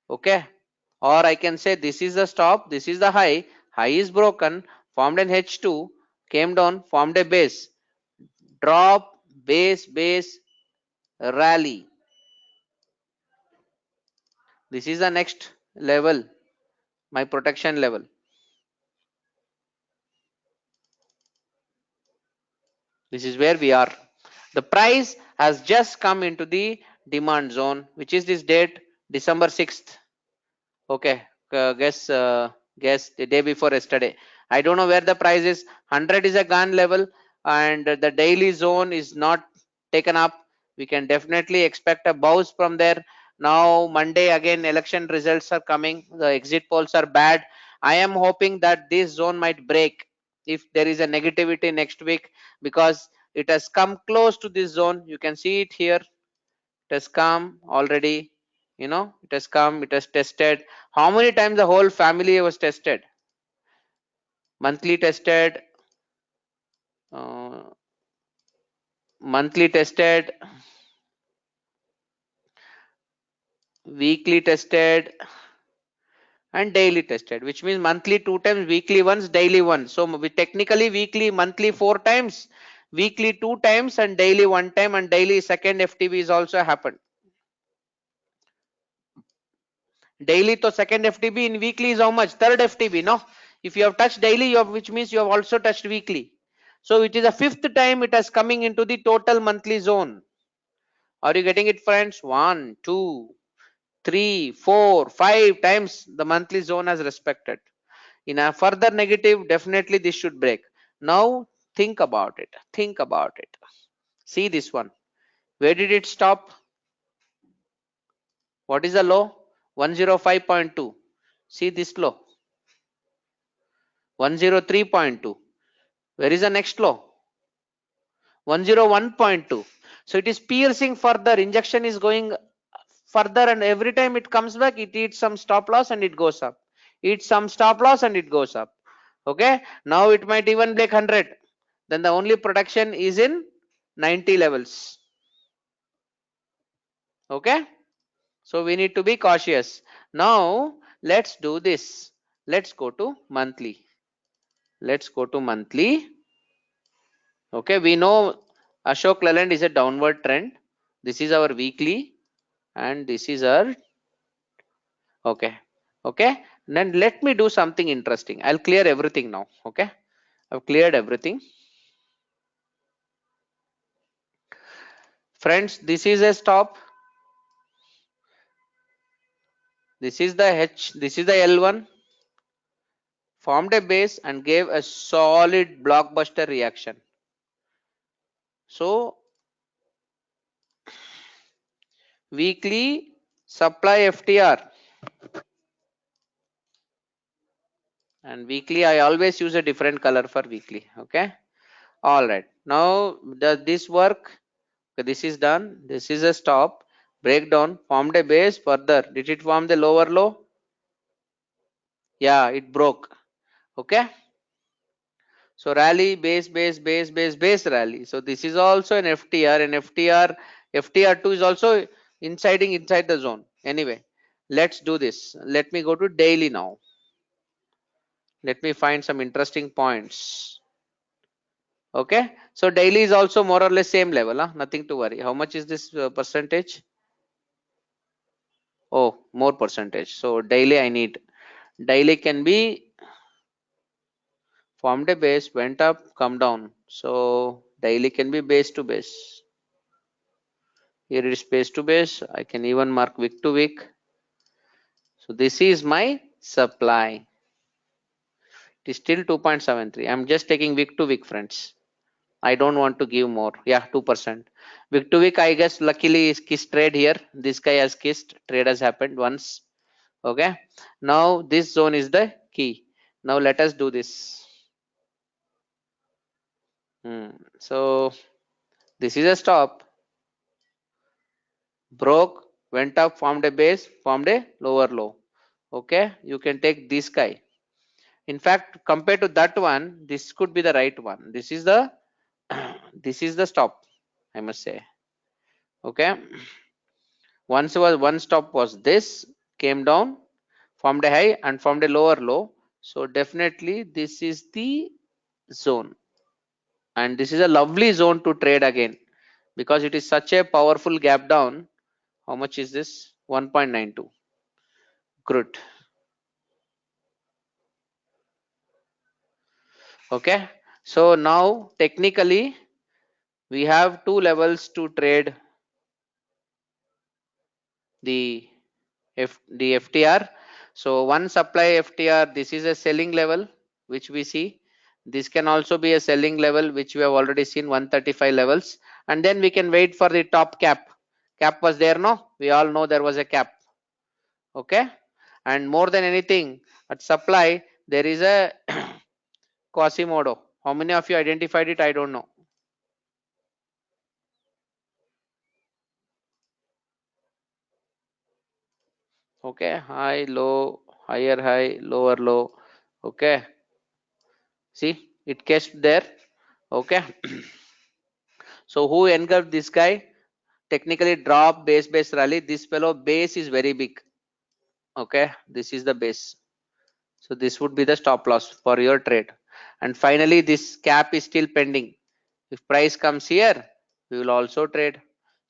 Okay, or I can say this is the stop, this is the high. High is broken, formed an H2, came down, formed a base, drop, base, rally. This is the next level, my protection level. This is where we are. The price has just come into the demand zone, which is this date, December 6th. Okay, guess the day before yesterday. I don't know where the price is. 100 is a gun level, and the daily zone is not taken up. We can definitely expect a bounce from there. Now Monday again, election results are coming. The exit polls are bad. I am hoping that this zone might break if there is a negativity next week, because it has come close to this zone. You can see it here. It has come already. It has come, it has tested. How many times the whole family was tested? Monthly tested, uh, monthly tested, weekly tested, and daily tested, which means monthly 2 times, weekly once, daily once. So we technically weekly, monthly 4 times, weekly 2 times, and daily 1 time, and daily second FTB is also happened. Daily to second FTB, in weekly is how much? Third FTB, no? If you have touched daily, which means you have also touched weekly. So it is a fifth time it has coming into the total monthly zone. Are you getting it, friends? 1, 2, 3, 4, 5 times the monthly zone has respected. In a further negative, definitely this should break. Now think about it. Think about it. See this one. Where did it stop? What is the low? 105.2. See this low. 103.2. Where is the next low? 101.2. So it is piercing further. Injection is going further, and every time it comes back, it eats some stop loss and it goes up. Eats some stop loss and it goes up. Okay. Now it might even break 100. Then the only protection is in 90 levels. Okay. So we need to be cautious. Now let's do this. Let's go to monthly. Let's go to monthly. Okay, we know Ashok Leyland is a downward trend. This is our weekly, and this is our, okay. Then let me do something interesting. I'll clear everything now. Okay, I've cleared everything. Friends, this is a stop. This is the H, this is the L1. Formed a base and gave a solid blockbuster reaction. So weekly supply FTR, and weekly I always use a different color for weekly. Okay, all right. Now does this work? Okay, this is done. This is a stop. Breakdown, formed a base. Further, did it form the lower low? Yeah, it broke. Okay, so rally, base rally. So this is also an FTR, and FTR2 is also inside the zone. Anyway, let's do this. Let me go to daily now. Let me find some interesting points. Okay, so daily is also more or less same level, huh? Nothing to worry. How much is this percentage? Oh, more percentage. So daily I need. Daily can be formed a base, went up, come down. So daily can be base to base. Here it is base to base. I can even mark wick to wick. So this is my supply. It is still 2.73. I'm just taking wick to wick, friends. I don't want to give more. Yeah, 2%. Week to week, I guess luckily is kissed trade here. This guy has kissed. Trade has happened once. Okay. Now this zone is the key. Now let us do this. So this is a stop. Broke, went up, formed a base, formed a lower low. Okay. You can take this guy. In fact, compared to that one, this could be the right one. This is the this is the stop, I must say. Okay. Once was one stop was this, came down, formed a high and formed a lower low. So definitely this is the zone, and this is a lovely zone to trade again because it is such a powerful gap down. How much is this? 1.92. Good. Okay. So now technically we have two levels to trade the FTR. So one supply FTR, this is a selling level which we see. This can also be a selling level which we have already seen, 135 levels, and then we can wait for the top cap. Cap was there, no? We all know there was a cap. Okay. And more than anything, at supply there is a Quasimodo. How many of you identified it? I don't know. Okay, high, low, higher high, lower low. Okay, see it cashed there. Okay. So who engulfed this guy? Technically drop base rally. This fellow base is very big. Okay, this is the base. So this would be the stop loss for your trade. And finally this cap is still pending. If price comes here, we will also trade.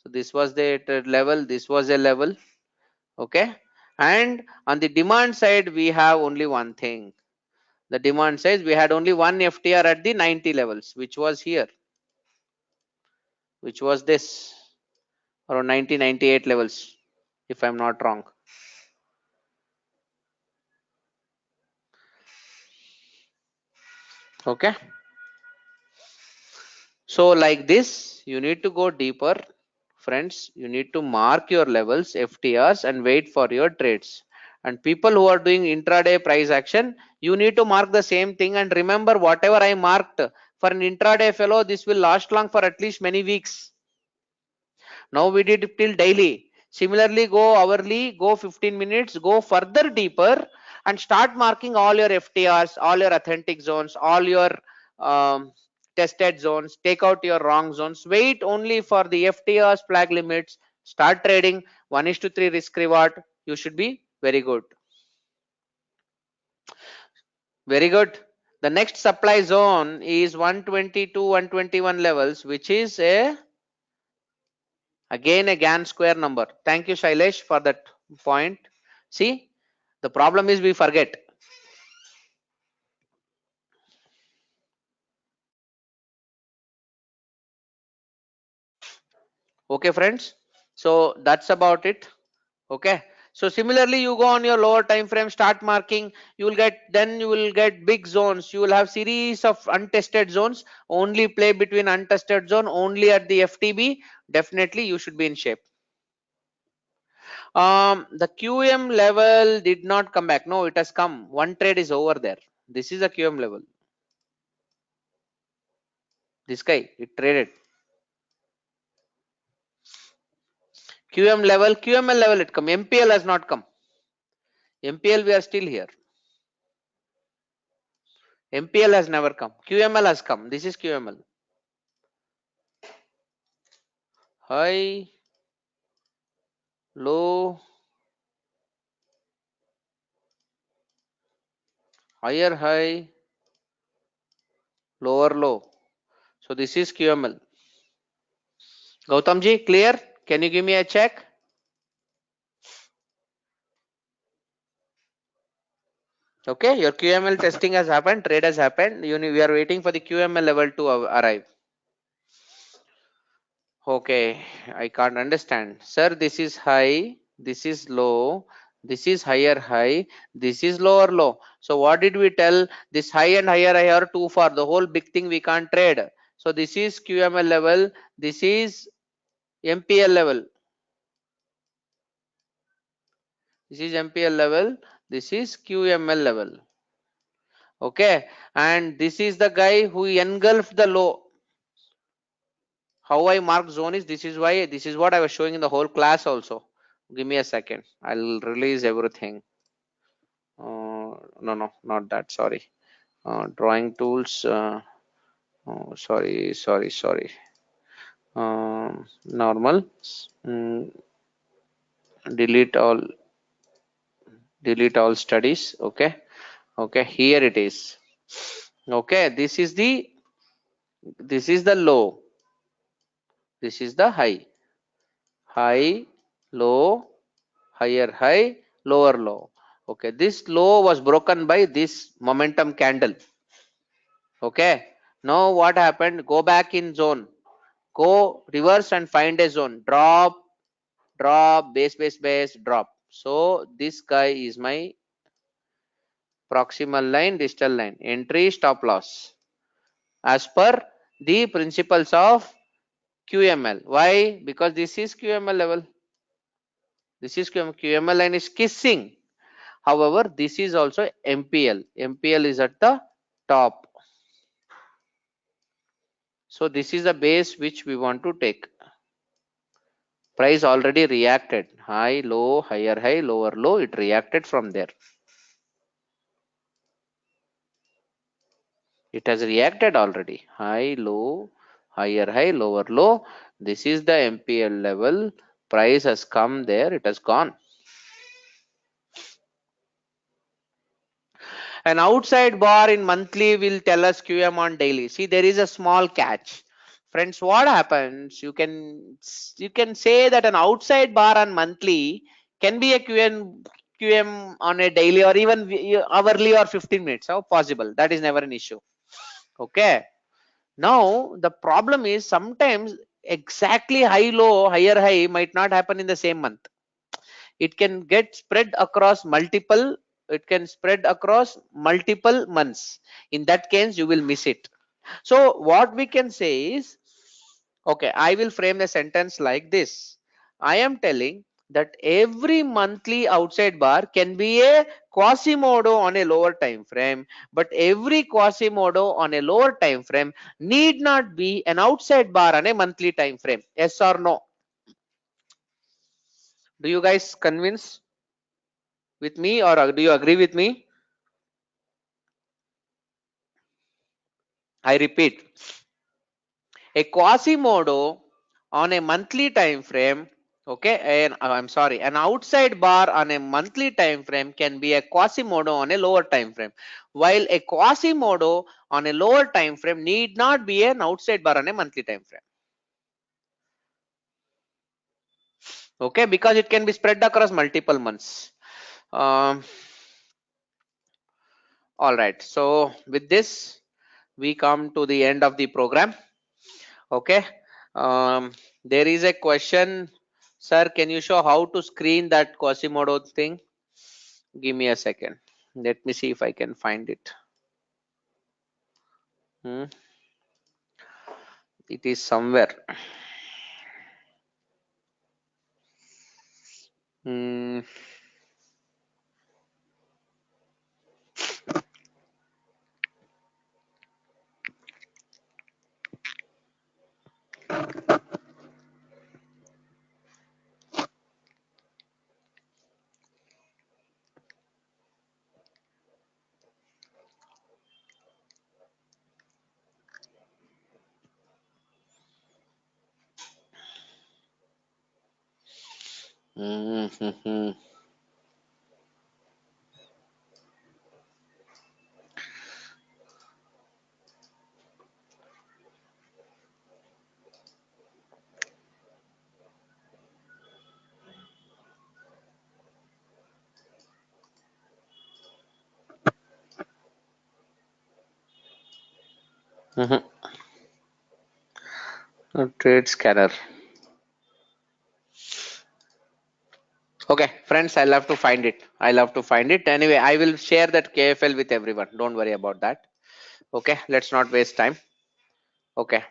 So this was the level, this was a level. Okay. And on the demand side, we have only one thing. The demand says we had only one FTR at the 90 levels, which was here, which was this around 98 levels, if I'm not wrong. Okay. So like this, you need to go deeper, friends. You need to mark your levels, FTRs, and wait for your trades. And people who are doing intraday price action, you need to mark the same thing. And remember, whatever I marked for an intraday fellow, this will last long for at least many weeks. Now we did till daily. Similarly, go hourly, go 15 minutes, go further deeper and start marking all your FTRs, all your authentic zones, all your tested zones. Take out your wrong zones. Wait only for the FTRs, flag limits. Start trading 1:3 risk reward. You should be very good. Very good. The next supply zone is 122, 121 levels, which is again a Gann square number. Thank you, Shailesh, for that point. See, the problem is we forget. Okay, friends. So that's about it. Okay. So similarly, you go on your lower time frame, start marking. You will get big zones. You will have series of untested zones. Only play between untested zone. Only at the FTB. Definitely, you should be in shape. The QM level did not come back. No, it has come. One trade is over there. This is a QM level. This guy, it traded. QML level it come. MPL has not come. MPL we are still here. MPL has never come. QML has come. This is QML. High, low, higher high, lower low. So this is QML. Gautamji, clear? Can you give me a check? Okay, your QML testing has happened, trade has happened. We are waiting for the QML level to arrive. Okay, I can't understand. Sir, this is high, this is low, this is higher high, this is lower low. So what did we tell? This high and higher are too far. The whole big thing we can't trade. So this is QML level, this is MPL level, this is MPL level, this is QML level. Okay, and this is the guy who engulfed the low. How I mark zone is, this is why, this is what I was showing in the whole class also. Give me a second, I'll release everything. No, not that, sorry. Drawing tools, sorry. Normal, mm, delete all, studies. Okay, here it is. Okay, this is the low, this is the high, low, higher high, lower low. Okay, this low was broken by this momentum candle. Okay, now what happened? Go back in zone, go reverse and find a zone, drop, base, drop. So this guy is my proximal line, distal line, entry, stop loss, as per the principles of QML. Why? Because this is QML level, this is QML line is kissing. However, this is also MPL. MPL is at the top. So this is the base which we want to take. Price already reacted. High, low, higher high, lower low. It reacted from there. It has reacted already. High, low, higher high, lower low. This is the MPL level. Price has come there. It has gone. An outside bar in monthly will tell us QM on daily. See, there is a small catch. Friends, what happens? You can say that an outside bar on monthly can be a QM on a daily or even hourly or 15 minutes. How possible? That is never an issue. Okay. Now the problem is sometimes exactly high low, higher high might not happen in the same month. It can get spread across multiple, months. In that case you will miss it. So what we can say is, okay, I will frame the sentence like this. I am telling that every monthly outside bar can be a Quasimodo on a lower time frame, but every Quasimodo on a lower time frame need not be an outside bar on a monthly time frame. Yes or no? Do you guys convince with me, or do you agree with me? I repeat, a Quasimodo on a monthly time frame, okay, and I'm sorry, an outside bar on a monthly time frame can be a Quasimodo on a lower time frame, while a Quasimodo on a lower time frame need not be an outside bar on a monthly time frame. Okay, because it can be spread across multiple months. All right, so with this we come to the end of the program. Okay, there is a question, sir, can you show how to screen that Quasimodo thing? Give me a second, let me see if I can find it. It is somewhere. Hmm. Mm-hmm. Mm-hmm. Trade scanner. Okay, friends, I'll have to find it. Anyway, I will share that KFL with everyone. Don't worry about that. Okay, let's not waste time. Okay.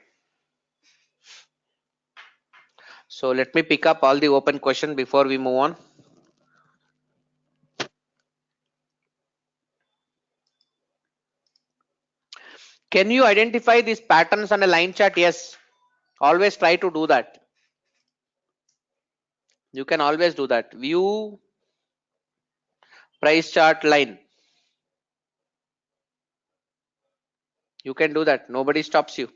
So let me pick up all the open question before we move on. Can you identify these patterns on a line chart? Yes. Always try to do that. You can always do that. View price chart line. You can do that. Nobody stops you.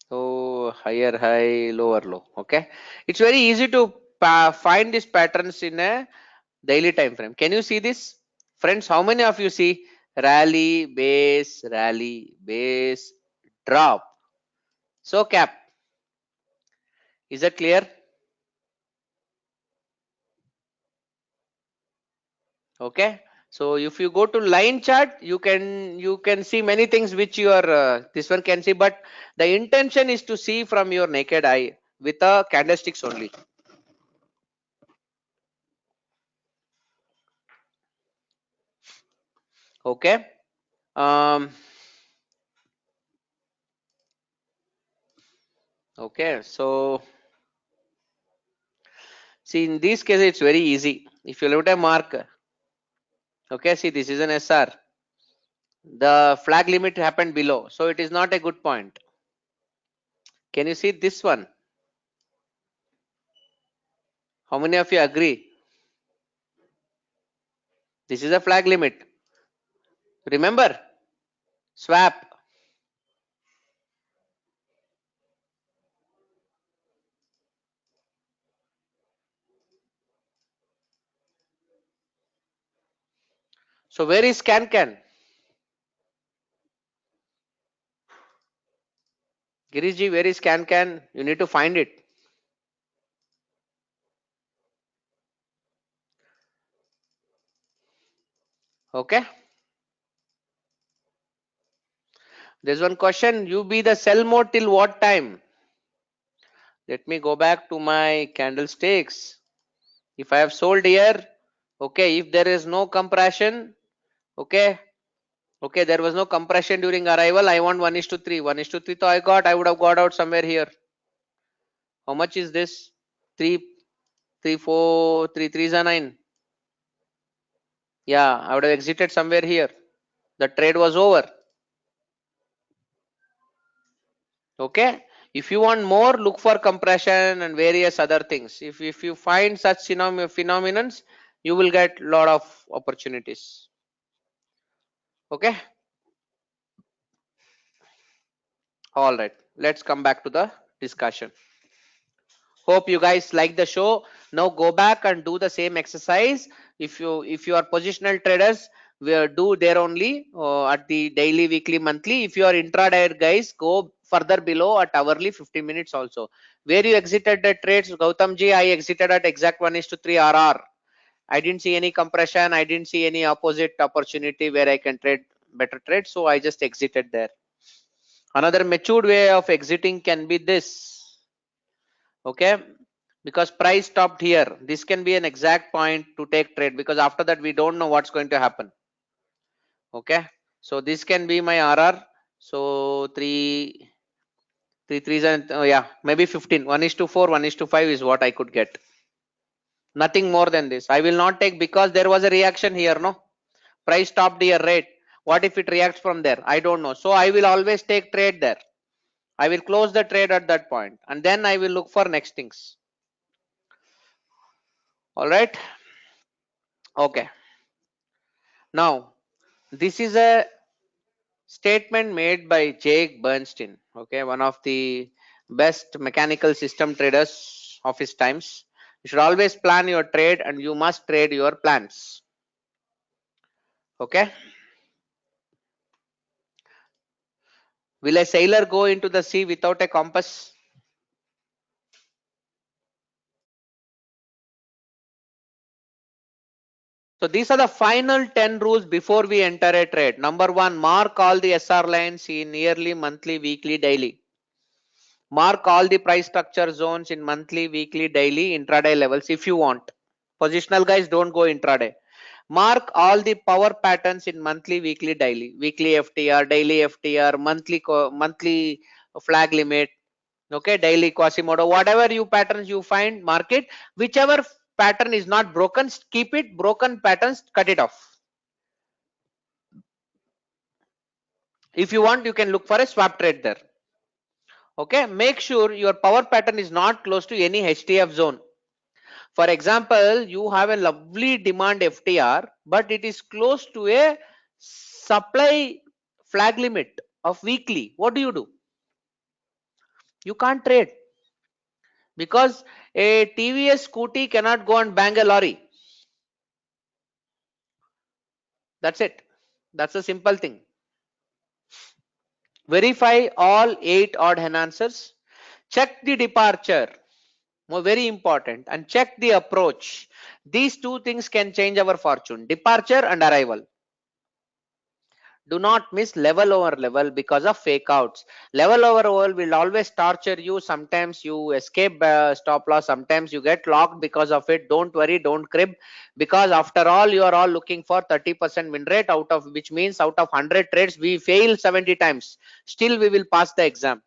So higher high, lower low. Okay. It's very easy to find these patterns in a daily time frame. Can you see this? Friends, how many of you see rally, base, drop? So cap. Is that clear? Okay. So if you go to line chart, you can see many things which your this one can see, but the intention is to see from your naked eye with a candlesticks only. Okay. Um, okay. So see, in this case, it's very easy. If you look at a mark, okay, see, this is an SR. The flag limit happened below, so it is not a good point. Can you see this one? How many of you agree? This is a flag limit. Remember, swap. So where is can? Giriji, where is can? You need to find it. Okay. There's one question. You be the sell mode till what time? Let me go back to my candlesticks. If I have sold here, okay, if there is no compression, okay, okay, there was no compression during arrival. I want 1:3. 1:3, so I would have got out somewhere here. How much is this? 3, 3, 4, 3, 3 is a 9. Yeah, I would have exited somewhere here. The trade was over. Okay. If you want more, look for compression and various other things. If you find such phenomenons, you will get lot of opportunities. Okay. All right. Let's come back to the discussion. Hope you guys like the show. Now go back and do the same exercise. If you are positional traders, we do there only at the daily, weekly, monthly. If you are intraday guys, go further below at hourly 15 minutes also. Where you exited the trades, Gautamji, I exited at exact 1:3 RR. I didn't see any compression. I didn't see any opposite opportunity where I can trade better trade. So I just exited there. Another matured way of exiting can be this. Okay, because price stopped here, this can be an exact point to take trade, because after that we don't know what's going to happen. Okay, so this can be my RR. So 3 3 and yeah, maybe 15. 1:4, 1:5 is what I could get. Nothing more than this. I will not take, because there was a reaction here. No, price stopped here, right? What if it reacts from there? I don't know. So I will always take trade there. I will close the trade at that point, and then I will look for next things. All right. Okay. Now, this is a statement made by Jake Bernstein, okay, one of the best mechanical system traders of his times. You should always plan your trade, and you must trade your plans. Okay. Will a sailor go into the sea without a compass? So these are the final 10 rules before we enter a trade. Number one, mark all the SR lines in yearly, monthly, weekly, daily. Mark all the price structure zones in monthly, weekly, daily, intraday levels if you want. Positional guys, don't go intraday. Mark all the power patterns in monthly, weekly, daily. Weekly FTR, daily FTR, monthly flag limit, okay, daily Quasimodo, whatever you patterns you find, mark it. Whichever pattern is not broken, keep it. Broken patterns, cut it off. If you want, you can look for a swap trade there. Okay, make sure your power pattern is not close to any HTF zone. For example, you have a lovely demand FTR, but it is close to a supply flag limit of weekly. What do? You can't trade, because a TVS scooty cannot go and bang a lorry. That's it. That's a simple thing. Verify all 8 odd enhancers. Check the departure. Very important. And check the approach. These two things can change our fortune. Departure and arrival. Do not miss level over level because of fake outs. Level over level will always torture you. Sometimes you escape stop loss, sometimes you get locked because of it. Don't worry, don't crib, because after all you are all looking for 30% win rate, out of which means out of 100 trades we fail 70 times, still we will pass the exam.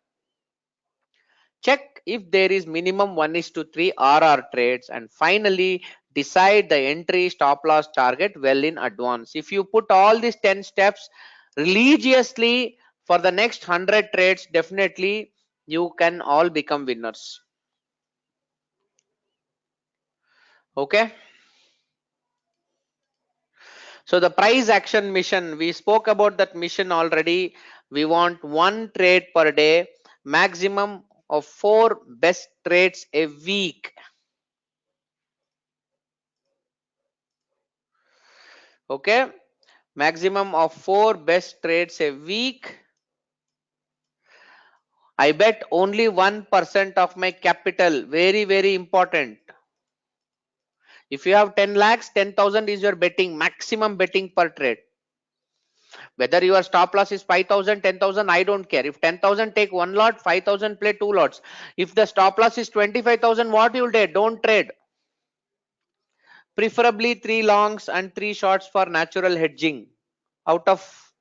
Check if there is minimum 1:3 RR trades, and finally decide the entry, stop loss, target well in advance. If you put all these 10 steps religiously for the next 100 trades, definitely you can all become winners. Okay, so the price action mission, we spoke about that mission already. We want 1 trade per day, maximum of 4 best trades a week. Okay, maximum of 4 best trades a week. I bet only 1% of my capital. Very important. If you have 10 lakhs, 10,000 is your betting, maximum betting per trade. Whether your stop loss is 5,000, 10,000, I don't care. If 10,000, take 1 lot, 5,000, play 2 lots. If the stop loss is 25,000, what you'll do? Don't trade. Preferably 3 longs and 3 shorts for natural hedging out of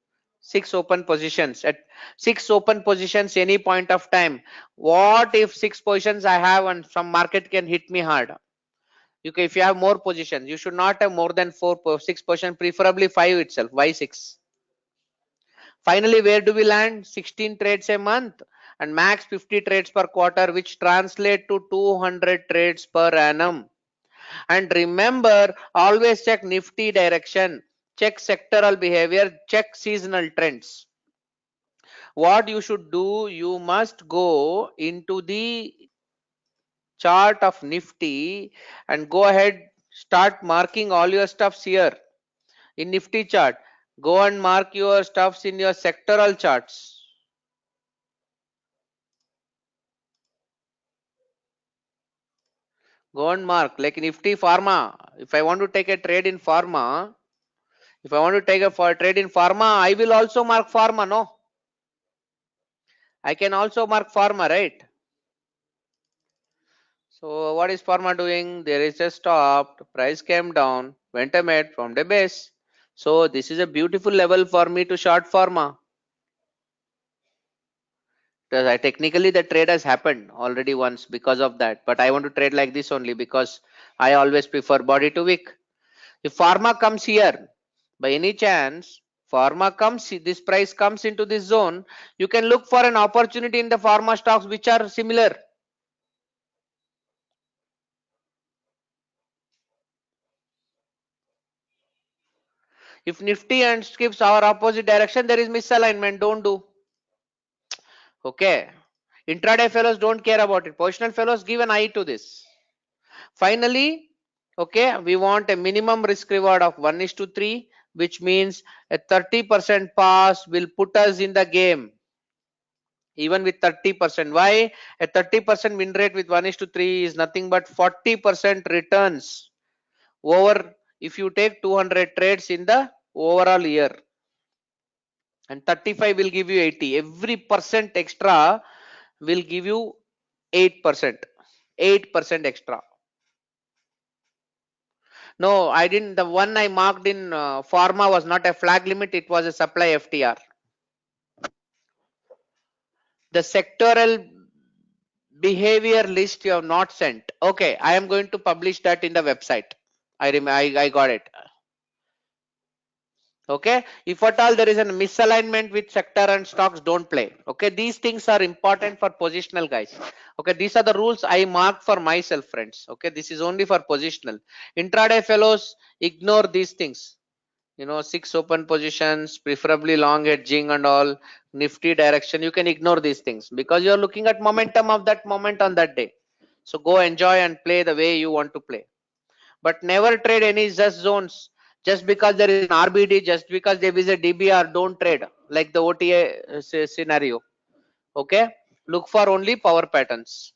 6 open positions. At 6 open positions any point of time, what if 6 positions I have and some market can hit me hard? If you have more positions, you should not have more than 6 positions, preferably 5 itself. Why 6? Finally, where do we land? 16 trades a month and max 50 trades per quarter, which translate to 200 trades per annum. And remember, always check Nifty direction, check sectoral behavior, check seasonal trends. What you should do, you must go into the chart of Nifty and go ahead, start marking all your stuffs here in Nifty chart. Go and mark your stuffs in your sectoral charts. Go and mark like Nifty Pharma. If I want to take a trade in Pharma, trade in Pharma, I will also mark Pharma, no? I can also mark Pharma, right? So what is Pharma doing? There is a stop, price came down, went a mid from the base. So this is a beautiful level for me to short Pharma. Because technically the trade has happened already once because of that, but I want to trade like this only because I always prefer body to wick. If Pharma comes here, by any chance, Pharma comes, this price comes into this zone, you can look for an opportunity in the Pharma stocks which are similar. If Nifty and skips our opposite direction, there is misalignment. Don't do. Okay. Intraday fellows don't care about it. Positional fellows give an eye to this. Finally, okay, we want a minimum risk reward of 1:3, which means a 30% pass will put us in the game. Even with 30%. Why? A 30% win rate with 1:3 is nothing but 40% returns over if you take 200 trades in the overall year. And 35 will give you 80. Every percent extra will give you 8%. 8% extra. No, I didn't. The one I marked in pharma was not a flag limit, it was a supply FTR. The sectoral behavior list you have not sent. Okay, I am going to publish that in the website. I got it. Okay, if at all there is a misalignment with sector and stocks, don't play. Okay, these things are important for positional, guys. Okay, these are the rules I marked for myself, friends. Okay, this is only for positional. Intraday fellows, ignore these things. You know, 6 open positions, preferably long hedging and all, nifty direction, you can ignore these things because you're looking at momentum of that moment on that day. So go enjoy and play the way you want to play, but never trade any just zones. Just because there is an RBD, just because there is a DBR, don't trade like the OTA scenario. Okay, look for only power patterns,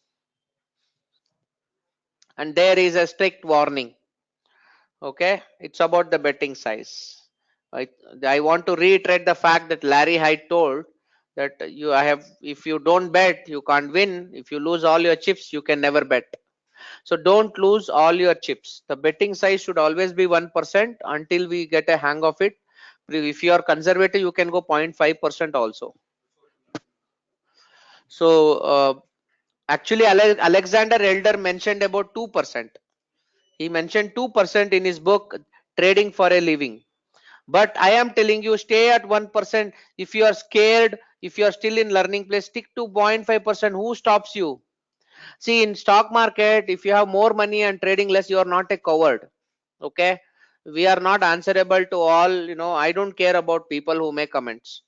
and there is a strict warning. Okay, it's about the betting size. I want to reiterate the fact that Larry Hyde told that I have, if you don't bet you can't win, if you lose all your chips you can never bet. So don't lose all your chips. The betting size should always be 1% until we get a hang of it. If you are conservative you can go 0.5% also. So actually Alexander Elder mentioned about 2%. He mentioned 2% in his book Trading for a Living. But I am telling you, stay at 1%. If you are scared, if you are still in learning place, stick to 0.5%. Who stops you? See, in stock market, if you have more money and trading less, you are not a coward. Okay, we are not answerable to all. You know, I don't care about people who make comments.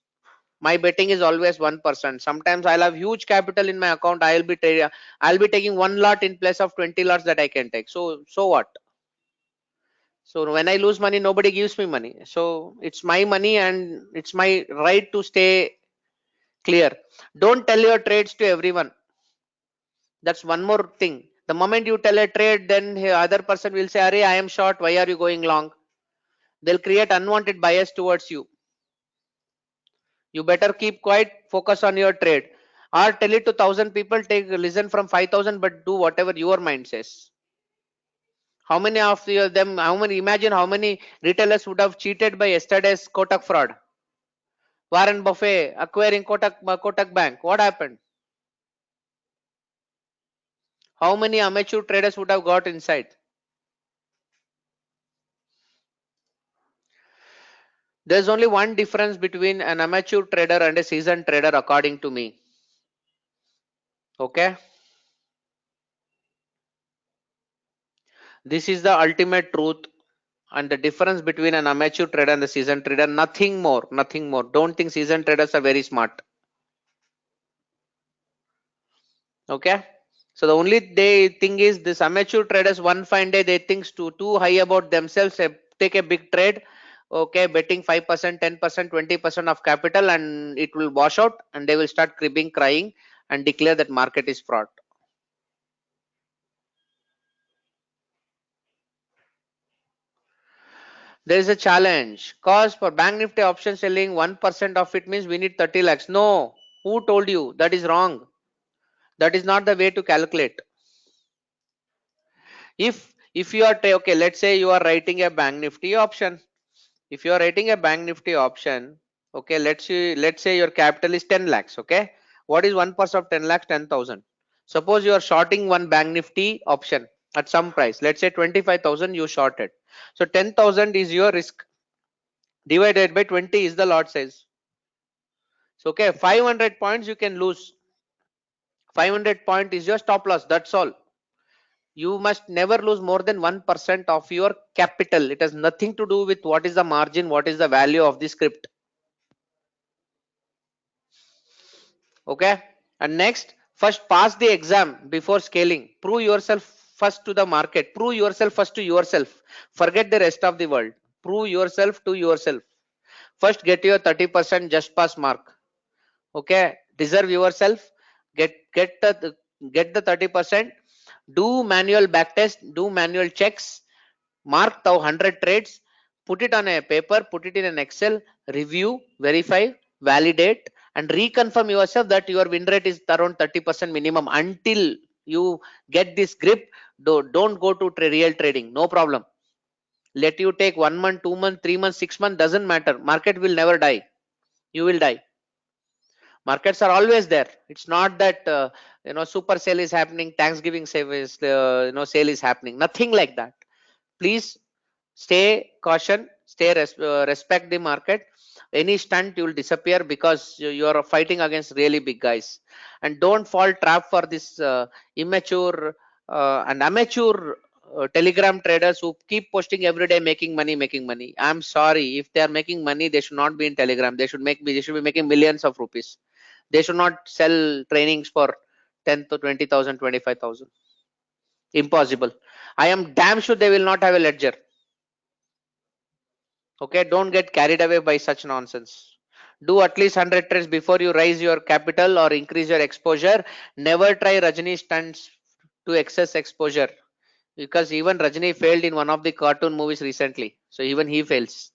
My betting is always 1%. Sometimes I'll have huge capital in my account. I'll be taking one lot in place of 20 lots that I can take. So what? So when I lose money, nobody gives me money. So it's my money and it's my right to stay clear. Don't tell your trades to everyone. That's one more thing. The moment you tell a trade, then the other person will say, Arey, I am short. Why are you going long? They'll create unwanted bias towards you. You better keep quiet, focus on your trade. Or tell it to 1,000 people, take listen from 5,000, but do whatever your mind says. How many of them, imagine how many retailers would have cheated by yesterday's Kotak fraud? Warren Buffett acquiring Kotak Bank. What happened? How many amateur traders would have got inside? There's only one difference between an amateur trader and a seasoned trader, according to me. Okay. This is the ultimate truth. And the difference between an amateur trader and the seasoned trader, nothing more, nothing more. Don't think seasoned traders are very smart. Okay. So the only thing is this amateur traders one fine day they think too high about themselves, take a big trade, okay, betting 5%, 10%, 20% of capital, and it will wash out and they will start cribbing, crying and declare that market is fraud. There is a challenge cause for Bank Nifty option selling 1% of it means we need 30 lakhs. No, who told you? That is wrong. That is not the way to calculate. If you are okay, let's say you are writing a Bank Nifty option. If you are writing a Bank Nifty option, okay, let's say your capital is 10 lakhs. Okay, what is 1% of 10 lakhs? 10,000. Suppose you are shorting one Bank Nifty option at some price, let's say 25,000 you shorted. So 10,000 is your risk, divided by 20 is the lot size. So okay, 500 points you can lose. 500 point is your stop loss. That's all. You must never lose more than 1% of your capital. It has nothing to do with what is the margin, what is the value of the script. Okay. And next, first pass the exam before scaling. Prove yourself first to the market. Prove yourself first to yourself. Forget the rest of the world. Prove yourself to yourself. First get your 30% just pass mark. Okay, deserve yourself, get the 30%, do manual backtest, do manual checks, mark the 100 trades, put it on a paper, put it in an Excel, review, verify, validate, and reconfirm yourself that your win rate is around 30% minimum. Until you get this grip, don't go to real trading, no problem. Let you take 1 month, 2 month, 3 months, 6 months, doesn't matter. Market will never die. You will die. Markets are always there. It's not that super sale is happening, Thanksgiving sale is sale is happening. Nothing like that. Please stay caution, stay respect the market. Any stunt, you will disappear because you are fighting against really big guys. And don't fall trap for this immature and amateur telegram traders who keep posting every day, making money. I'm sorry, if they are making money, they should not be in telegram. They should be making millions of rupees. They should not sell trainings for 10 to 20,000, 25,000. Impossible. I am damn sure they will not have a ledger. Okay, don't get carried away by such nonsense. Do at least 100 trades before you raise your capital or increase your exposure. Never try Rajani stunts to excess exposure, because even Rajani failed in one of the cartoon movies recently. So even he fails.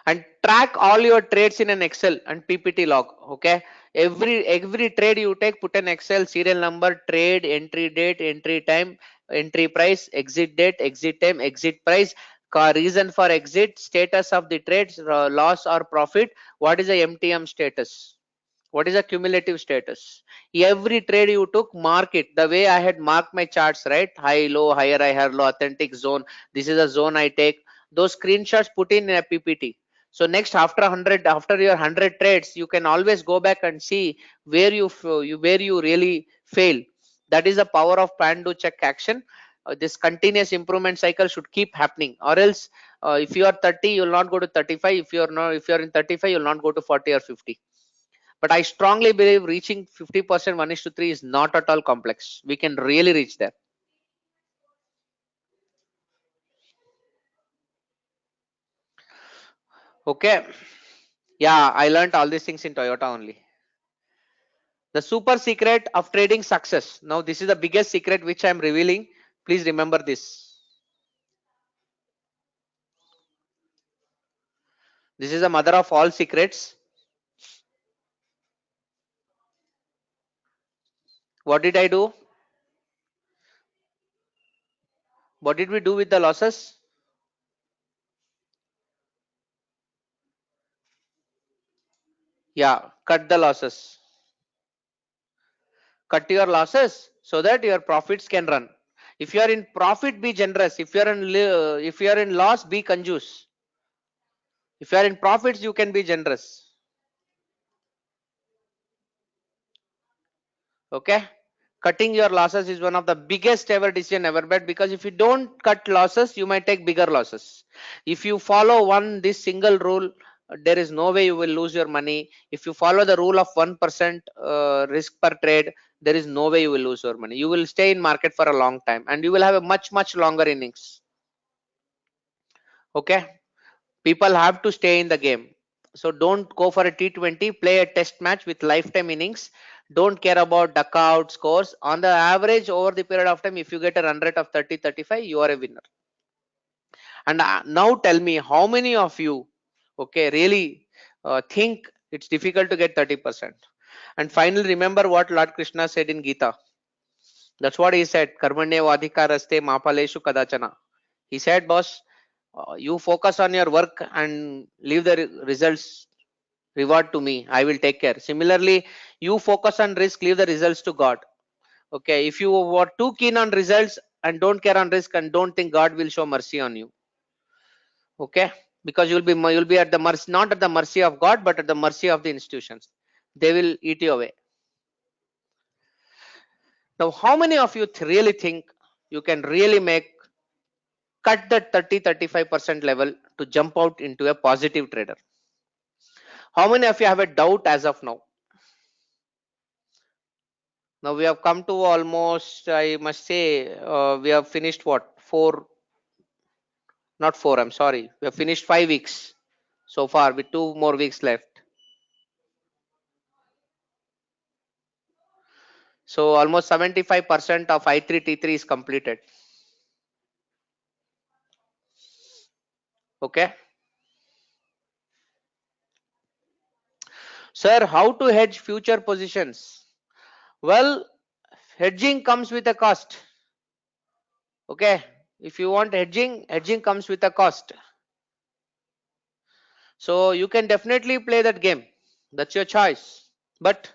And track all your trades in an Excel and PPT log. Okay, every trade you take, put an Excel, serial number, trade, entry date, entry time, entry price, exit date, exit time, exit price, reason for exit, status of the trades, loss or profit, what is the MTM status, what is the cumulative status. Every trade you took, mark it the way I had marked my charts, right? High, low, higher, higher, low, authentic zone. This is a zone I take. Those screenshots put in a PPT. So next, after your 100 trades, you can always go back and see where where you really fail. That is the power of plan, do, check, action. This continuous improvement cycle should keep happening, or else if you are 30, you will not go to 35. If you are in 35, you will not go to 40 or 50. But I strongly believe reaching 50% 1:3 is not at all complex. We can really reach there. Okay. Yeah, I learned all these things in Toyota only. The super secret of trading success. Now, this is the biggest secret which I am revealing. Please remember this. This is the mother of all secrets. What did I do? What did we do with the losses? Yeah, cut the losses. Cut your losses so that your profits can run. If you are in profit, be generous. If you are in loss, be conjuice. If you are in profits, you can be generous. Okay, cutting your losses is one of the biggest ever decision ever made, because if you don't cut losses, you might take bigger losses. If you follow this single rule, there is no way you will lose your money. If you follow the rule of 1% risk per trade, there is no way you will lose your money. You will stay in market for a long time and you will have a much longer innings. Okay, people have to stay in the game. So don't go for a T20, play a test match with lifetime innings. Don't care about duckout scores. On the average, over the period of time, if you get a run rate of 30, 35, you are a winner. And now tell me, how many of you, okay, really think it's difficult to get 30%? And finally, remember what Lord Krishna said in Gita. That's what he said. Karmanya vadhikaraste mapaleshu kadachana. He said, boss, you focus on your work and leave the results reward to me. I will take care. Similarly, you focus on risk, leave the results to God. Okay, if you were too keen on results and don't care on risk, and don't think God will show mercy on you. Okay, because you'll be at the mercy, not at the mercy of God, but at the mercy of the institutions. They will eat you away. Now, how many of you really think you can really make cut that 30-35% level to jump out into a positive trader? How many of you have a doubt as of now? Now we have come to almost, I must say, we have finished what? Four, not four, I'm sorry. We have finished 5 weeks so far with 2 more weeks left. So almost 75% of I3 T3 is completed. Okay. Sir, how to hedge future positions? Well, Hedging comes with a cost. Okay, if you want hedging, hedging comes with a cost. So you can definitely play that game. That's your choice. But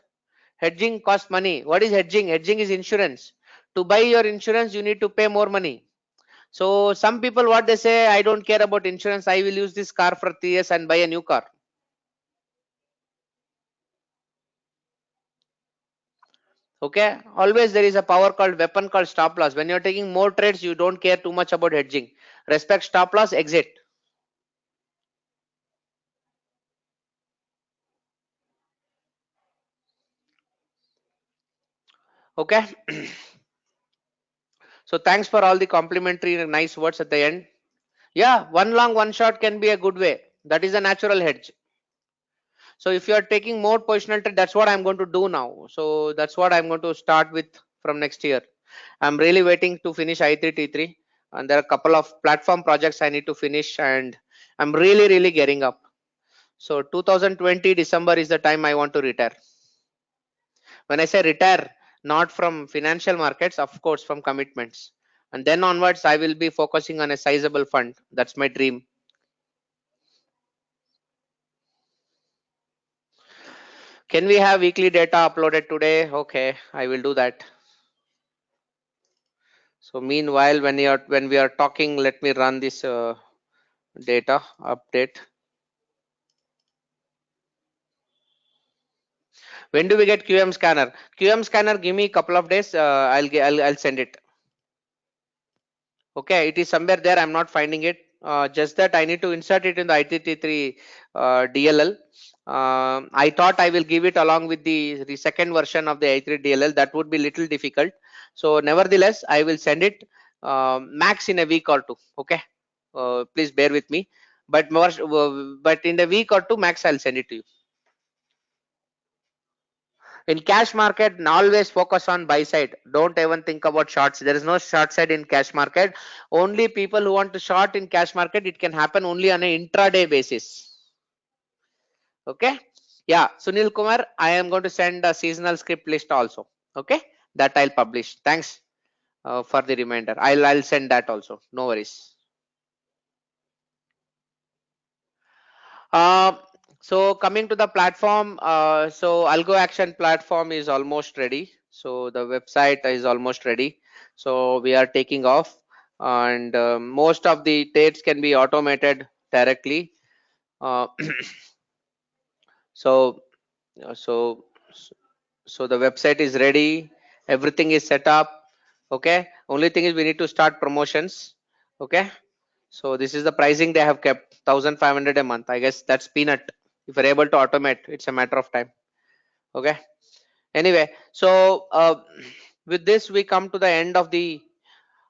hedging costs money. What is hedging? Hedging is insurance. To buy your insurance, you need to pay more money. So some people, what they say, I don't care about insurance. I will use this car for 3 years and buy a new car. Okay, always there is a power called weapon called stop loss. When you're taking more trades, you don't care too much about hedging. Respect stop loss, exit. Okay. So thanks for all the complimentary and nice words at the end. Yeah, one long, one short can be a good way. That is a natural hedge. So if you are taking more positional trade, that's what I'm going to do now. So that's what I'm going to start with from next year. I'm really waiting to finish i3T3, and there are a couple of platform projects I need to finish, and I'm really getting up. So 2020 December is the time I want to retire. When I say retire, not from financial markets, of course, from commitments. And then onwards, I will be focusing on a sizable fund. That's my dream. Can we have weekly data uploaded today? Okay, I will do that. So meanwhile, when we are talking, let me run this data update. When do we get QM scanner? QM scanner, give me a couple of days. I'll send it. Okay, it is somewhere there. I'm not finding it. Just that I need to insert it in the i3T3 DLL. I thought I will give it along with the second version of the i3 DLL. That would be little difficult. So nevertheless, I will send it max in a week or two. Okay, please bear with me. But but in a week or two max, I'll send it to you. In cash market, always focus on buy side. Don't even think about shorts. There is no short side in cash market. Only people who want to short in cash market, it can happen only on an intraday basis. Okay, yeah, Sunil Kumar, I am going to send a seasonal script list also. Okay, that I'll publish. Thanks for the reminder. I'll send that also, no worries. uh, so coming to the platform, so Algo Action platform is almost ready. So the website is almost ready. So we are taking off, and most of the trades can be automated directly. Uh, so so so the website is ready. Everything is set up. Okay. Only thing is we need to start promotions. Okay. So this is the pricing they have kept, 1,500 a month. I guess that's peanut. If you're able to automate, it's a matter of time. Okay. Anyway, so with this we come to the end of the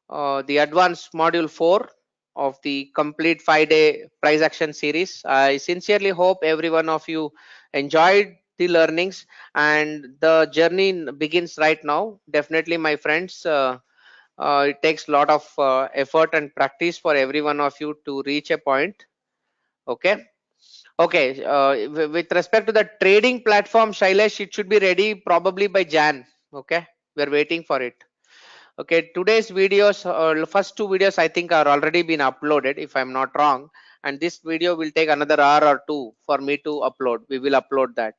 advanced module 4 of the complete 5-day price action series. I sincerely hope every one of you enjoyed the learnings, and the journey begins right now. Definitely, my friends. It takes a lot of effort and practice for every one of you to reach a point. Okay. Okay. With respect to the trading platform, Shailesh, it should be ready probably by Jan. Okay. We're waiting for it. Okay. Today's videos, first two videos, I think are already been uploaded, if I'm not wrong. And this video will take another hour or two for me to upload. We will upload that.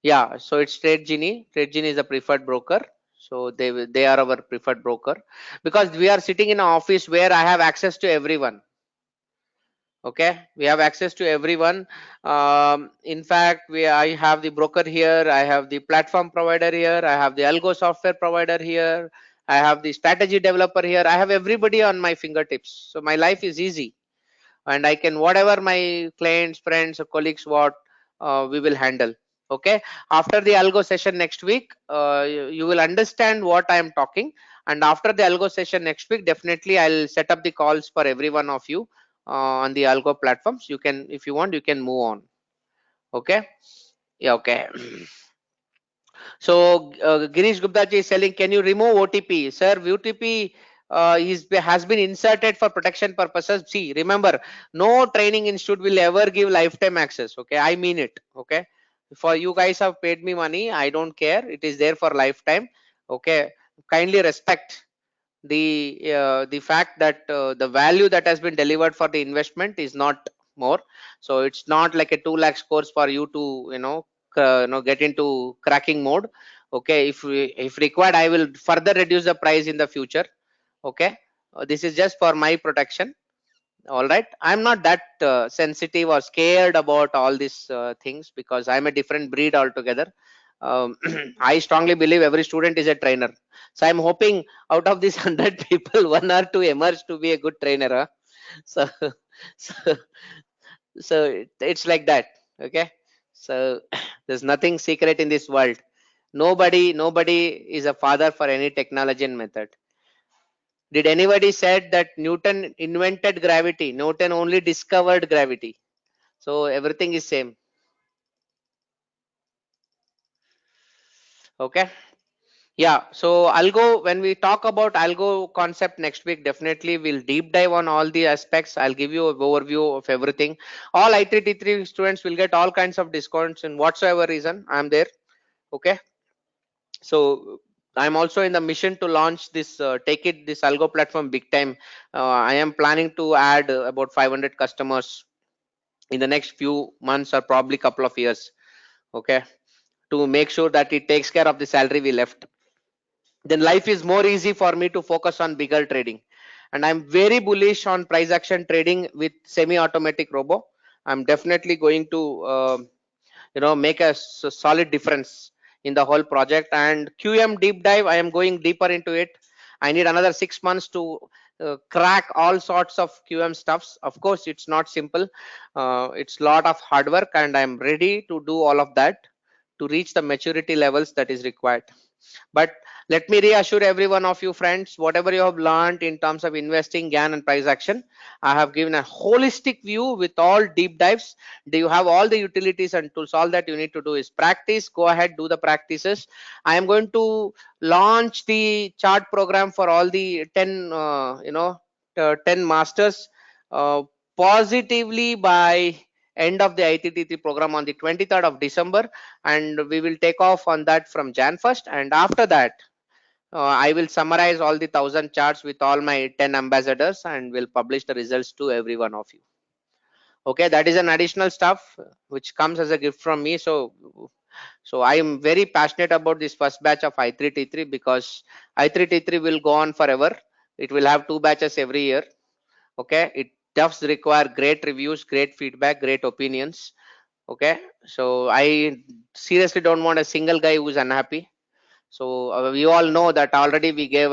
Yeah, so it's TradeGenie. TradeGenie is a preferred broker. So they are our preferred broker, because we are sitting in an office where I have access to everyone. Okay, we have access to everyone. In fact, I have the broker here, I have the platform provider here, I have the algo software provider here, I have the strategy developer here. I have everybody on my fingertips. So my life is easy, and I can, whatever my clients, friends, or colleagues want, we will handle. Okay, after the algo session next week, you will understand what I am talking. And after the algo session next week, definitely I'll set up the calls for every one of you on the algo platforms. You can, if you want, you can move on. Okay, yeah, okay. So Girish Gupta ji is selling, can you remove OTP? Sir, OTP has been inserted for protection purposes. See, remember, no training institute will ever give lifetime access. Okay, I mean it. Okay, for you guys have paid me money, I don't care. It is there for lifetime. Okay, kindly respect the fact that the value that has been delivered for the investment is not more. So it's not like a 2 lakhs course for you to get into cracking mode. Okay, if required, I will further reduce the price in the future. Okay, this is just for my protection. All right, I'm not that sensitive or scared about all these things, because I'm a different breed altogether. I strongly believe every student is a trainer. So I'm hoping out of these 100 people, one or two emerge to be a good trainer, huh? So so, it's like that. Okay, so there's nothing secret in this world. Nobody is a father for any technology and method. Did anybody said that Newton invented gravity? Newton only discovered gravity. So everything is same. Okay. Yeah. So algo, when we talk about algo concept next week, definitely we'll deep dive on all the aspects. I'll give you an overview of everything. All I3T3 students will get all kinds of discounts in whatsoever reason. I'm there. Okay. So I'm also in the mission to launch this take it this algo platform big time. I am planning to add about 500 customers in the next few months or probably couple of years. Okay, to make sure that it takes care of the salary we left, then life is more easy for me to focus on bigger trading. And I'm very bullish on price action trading with semi automatic robo. I'm definitely going to make a solid difference in the whole project. And QM deep dive, I am going deeper into it. I need another 6 months to crack all sorts of QM stuffs. Of course, it's not simple. It's a lot of hard work, and I'm ready to do all of that to reach the maturity levels that is required. But let me reassure every one of you friends, whatever you have learned in terms of investing, GAN and price action, I have given a holistic view with all deep dives. Do you have all the utilities and tools? All that you need to do is practice. Go ahead, do the practices. I am going to launch the chart program for all the 10 10 masters positively by end of the ITT program on the 23rd of December, and we will take off on that from Jan 1st. And after that, I will summarize all the 1,000 charts with all my 10 ambassadors and will publish the results to every one of you. Okay, that is an additional stuff which comes as a gift from me. So I am very passionate about this first batch of I3T3, because I3T3 will go on forever. It will have 2 batches every year. Okay, it does require great reviews, great feedback, great opinions. Okay, so I seriously don't want a single guy who's unhappy. So we all know that already we gave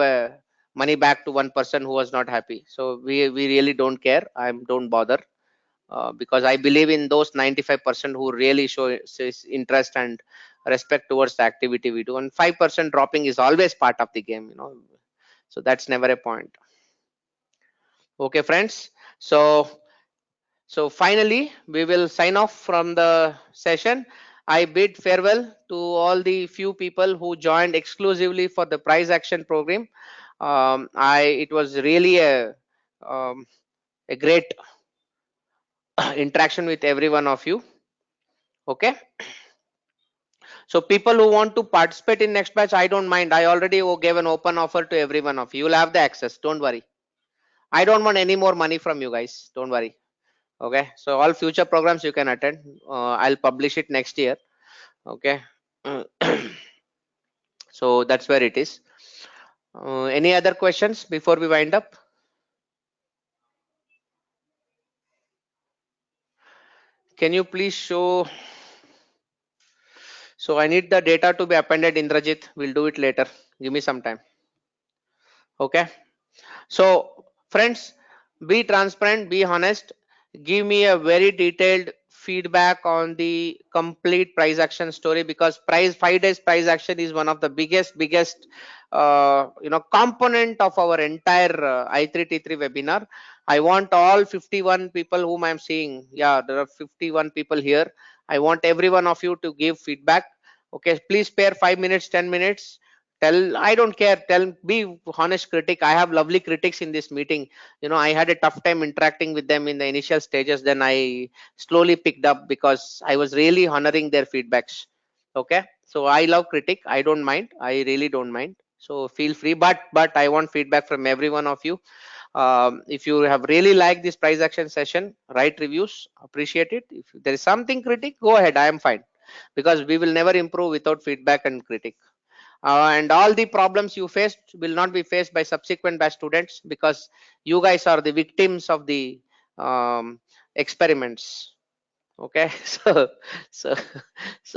money back to one person who was not happy. So we really don't care. I don't bother, because I believe in those 95% who really show interest and respect towards the activity we do. And 5% dropping is always part of the game, So that's never a point. Okay, friends. So finally, we will sign off from the session. I bid farewell to all the few people who joined exclusively for the prize action program. It was really a great interaction with every one of you. Okay. So people who want to participate in next batch, I don't mind. I already gave an open offer to every one of you. You'll have the access. Don't worry. I don't want any more money from you guys. Don't worry. Okay. So all future programs you can attend. I'll publish it next year. Okay. So that's where it is. Any other questions before we wind up? Can you please show? So I need the data to be appended, Indrajit. We'll do it later. Give me some time. Okay. So friends, be transparent, be honest. Give me a very detailed feedback on the complete price action story, because price 5 days price action is one of the biggest component of our entire I3T3 webinar. I want all 51 people whom I'm seeing. Yeah, there are 51 people here. I want every one of you to give feedback. Okay, please spare 5 minutes, 10 minutes. Tell, I don't care, tell, be honest critic. I have lovely critics in this meeting. I had a tough time interacting with them in the initial stages, then I slowly picked up because I was really honoring their feedbacks. Okay, so I love critic, I don't mind, I really don't mind. So feel free, but I want feedback from every one of you. If you have really liked this price action session, write reviews, appreciate it. If there is something critic, go ahead, I am fine, because we will never improve without feedback and critic. And all the problems you faced will not be faced by subsequent batch students, because you guys are the victims of the experiments. Okay. So so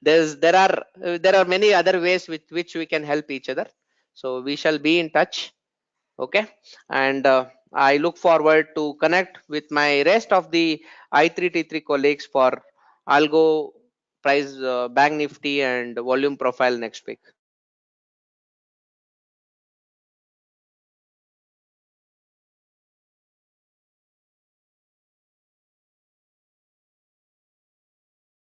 there are many other ways with which we can help each other. So we shall be in touch. Okay. And I look forward to connect with my rest of the i3t3 colleagues for algo, price, bank nifty and volume profile next week.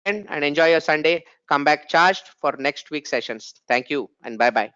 And enjoy your Sunday. Come back charged for next week's sessions. Thank you and bye bye.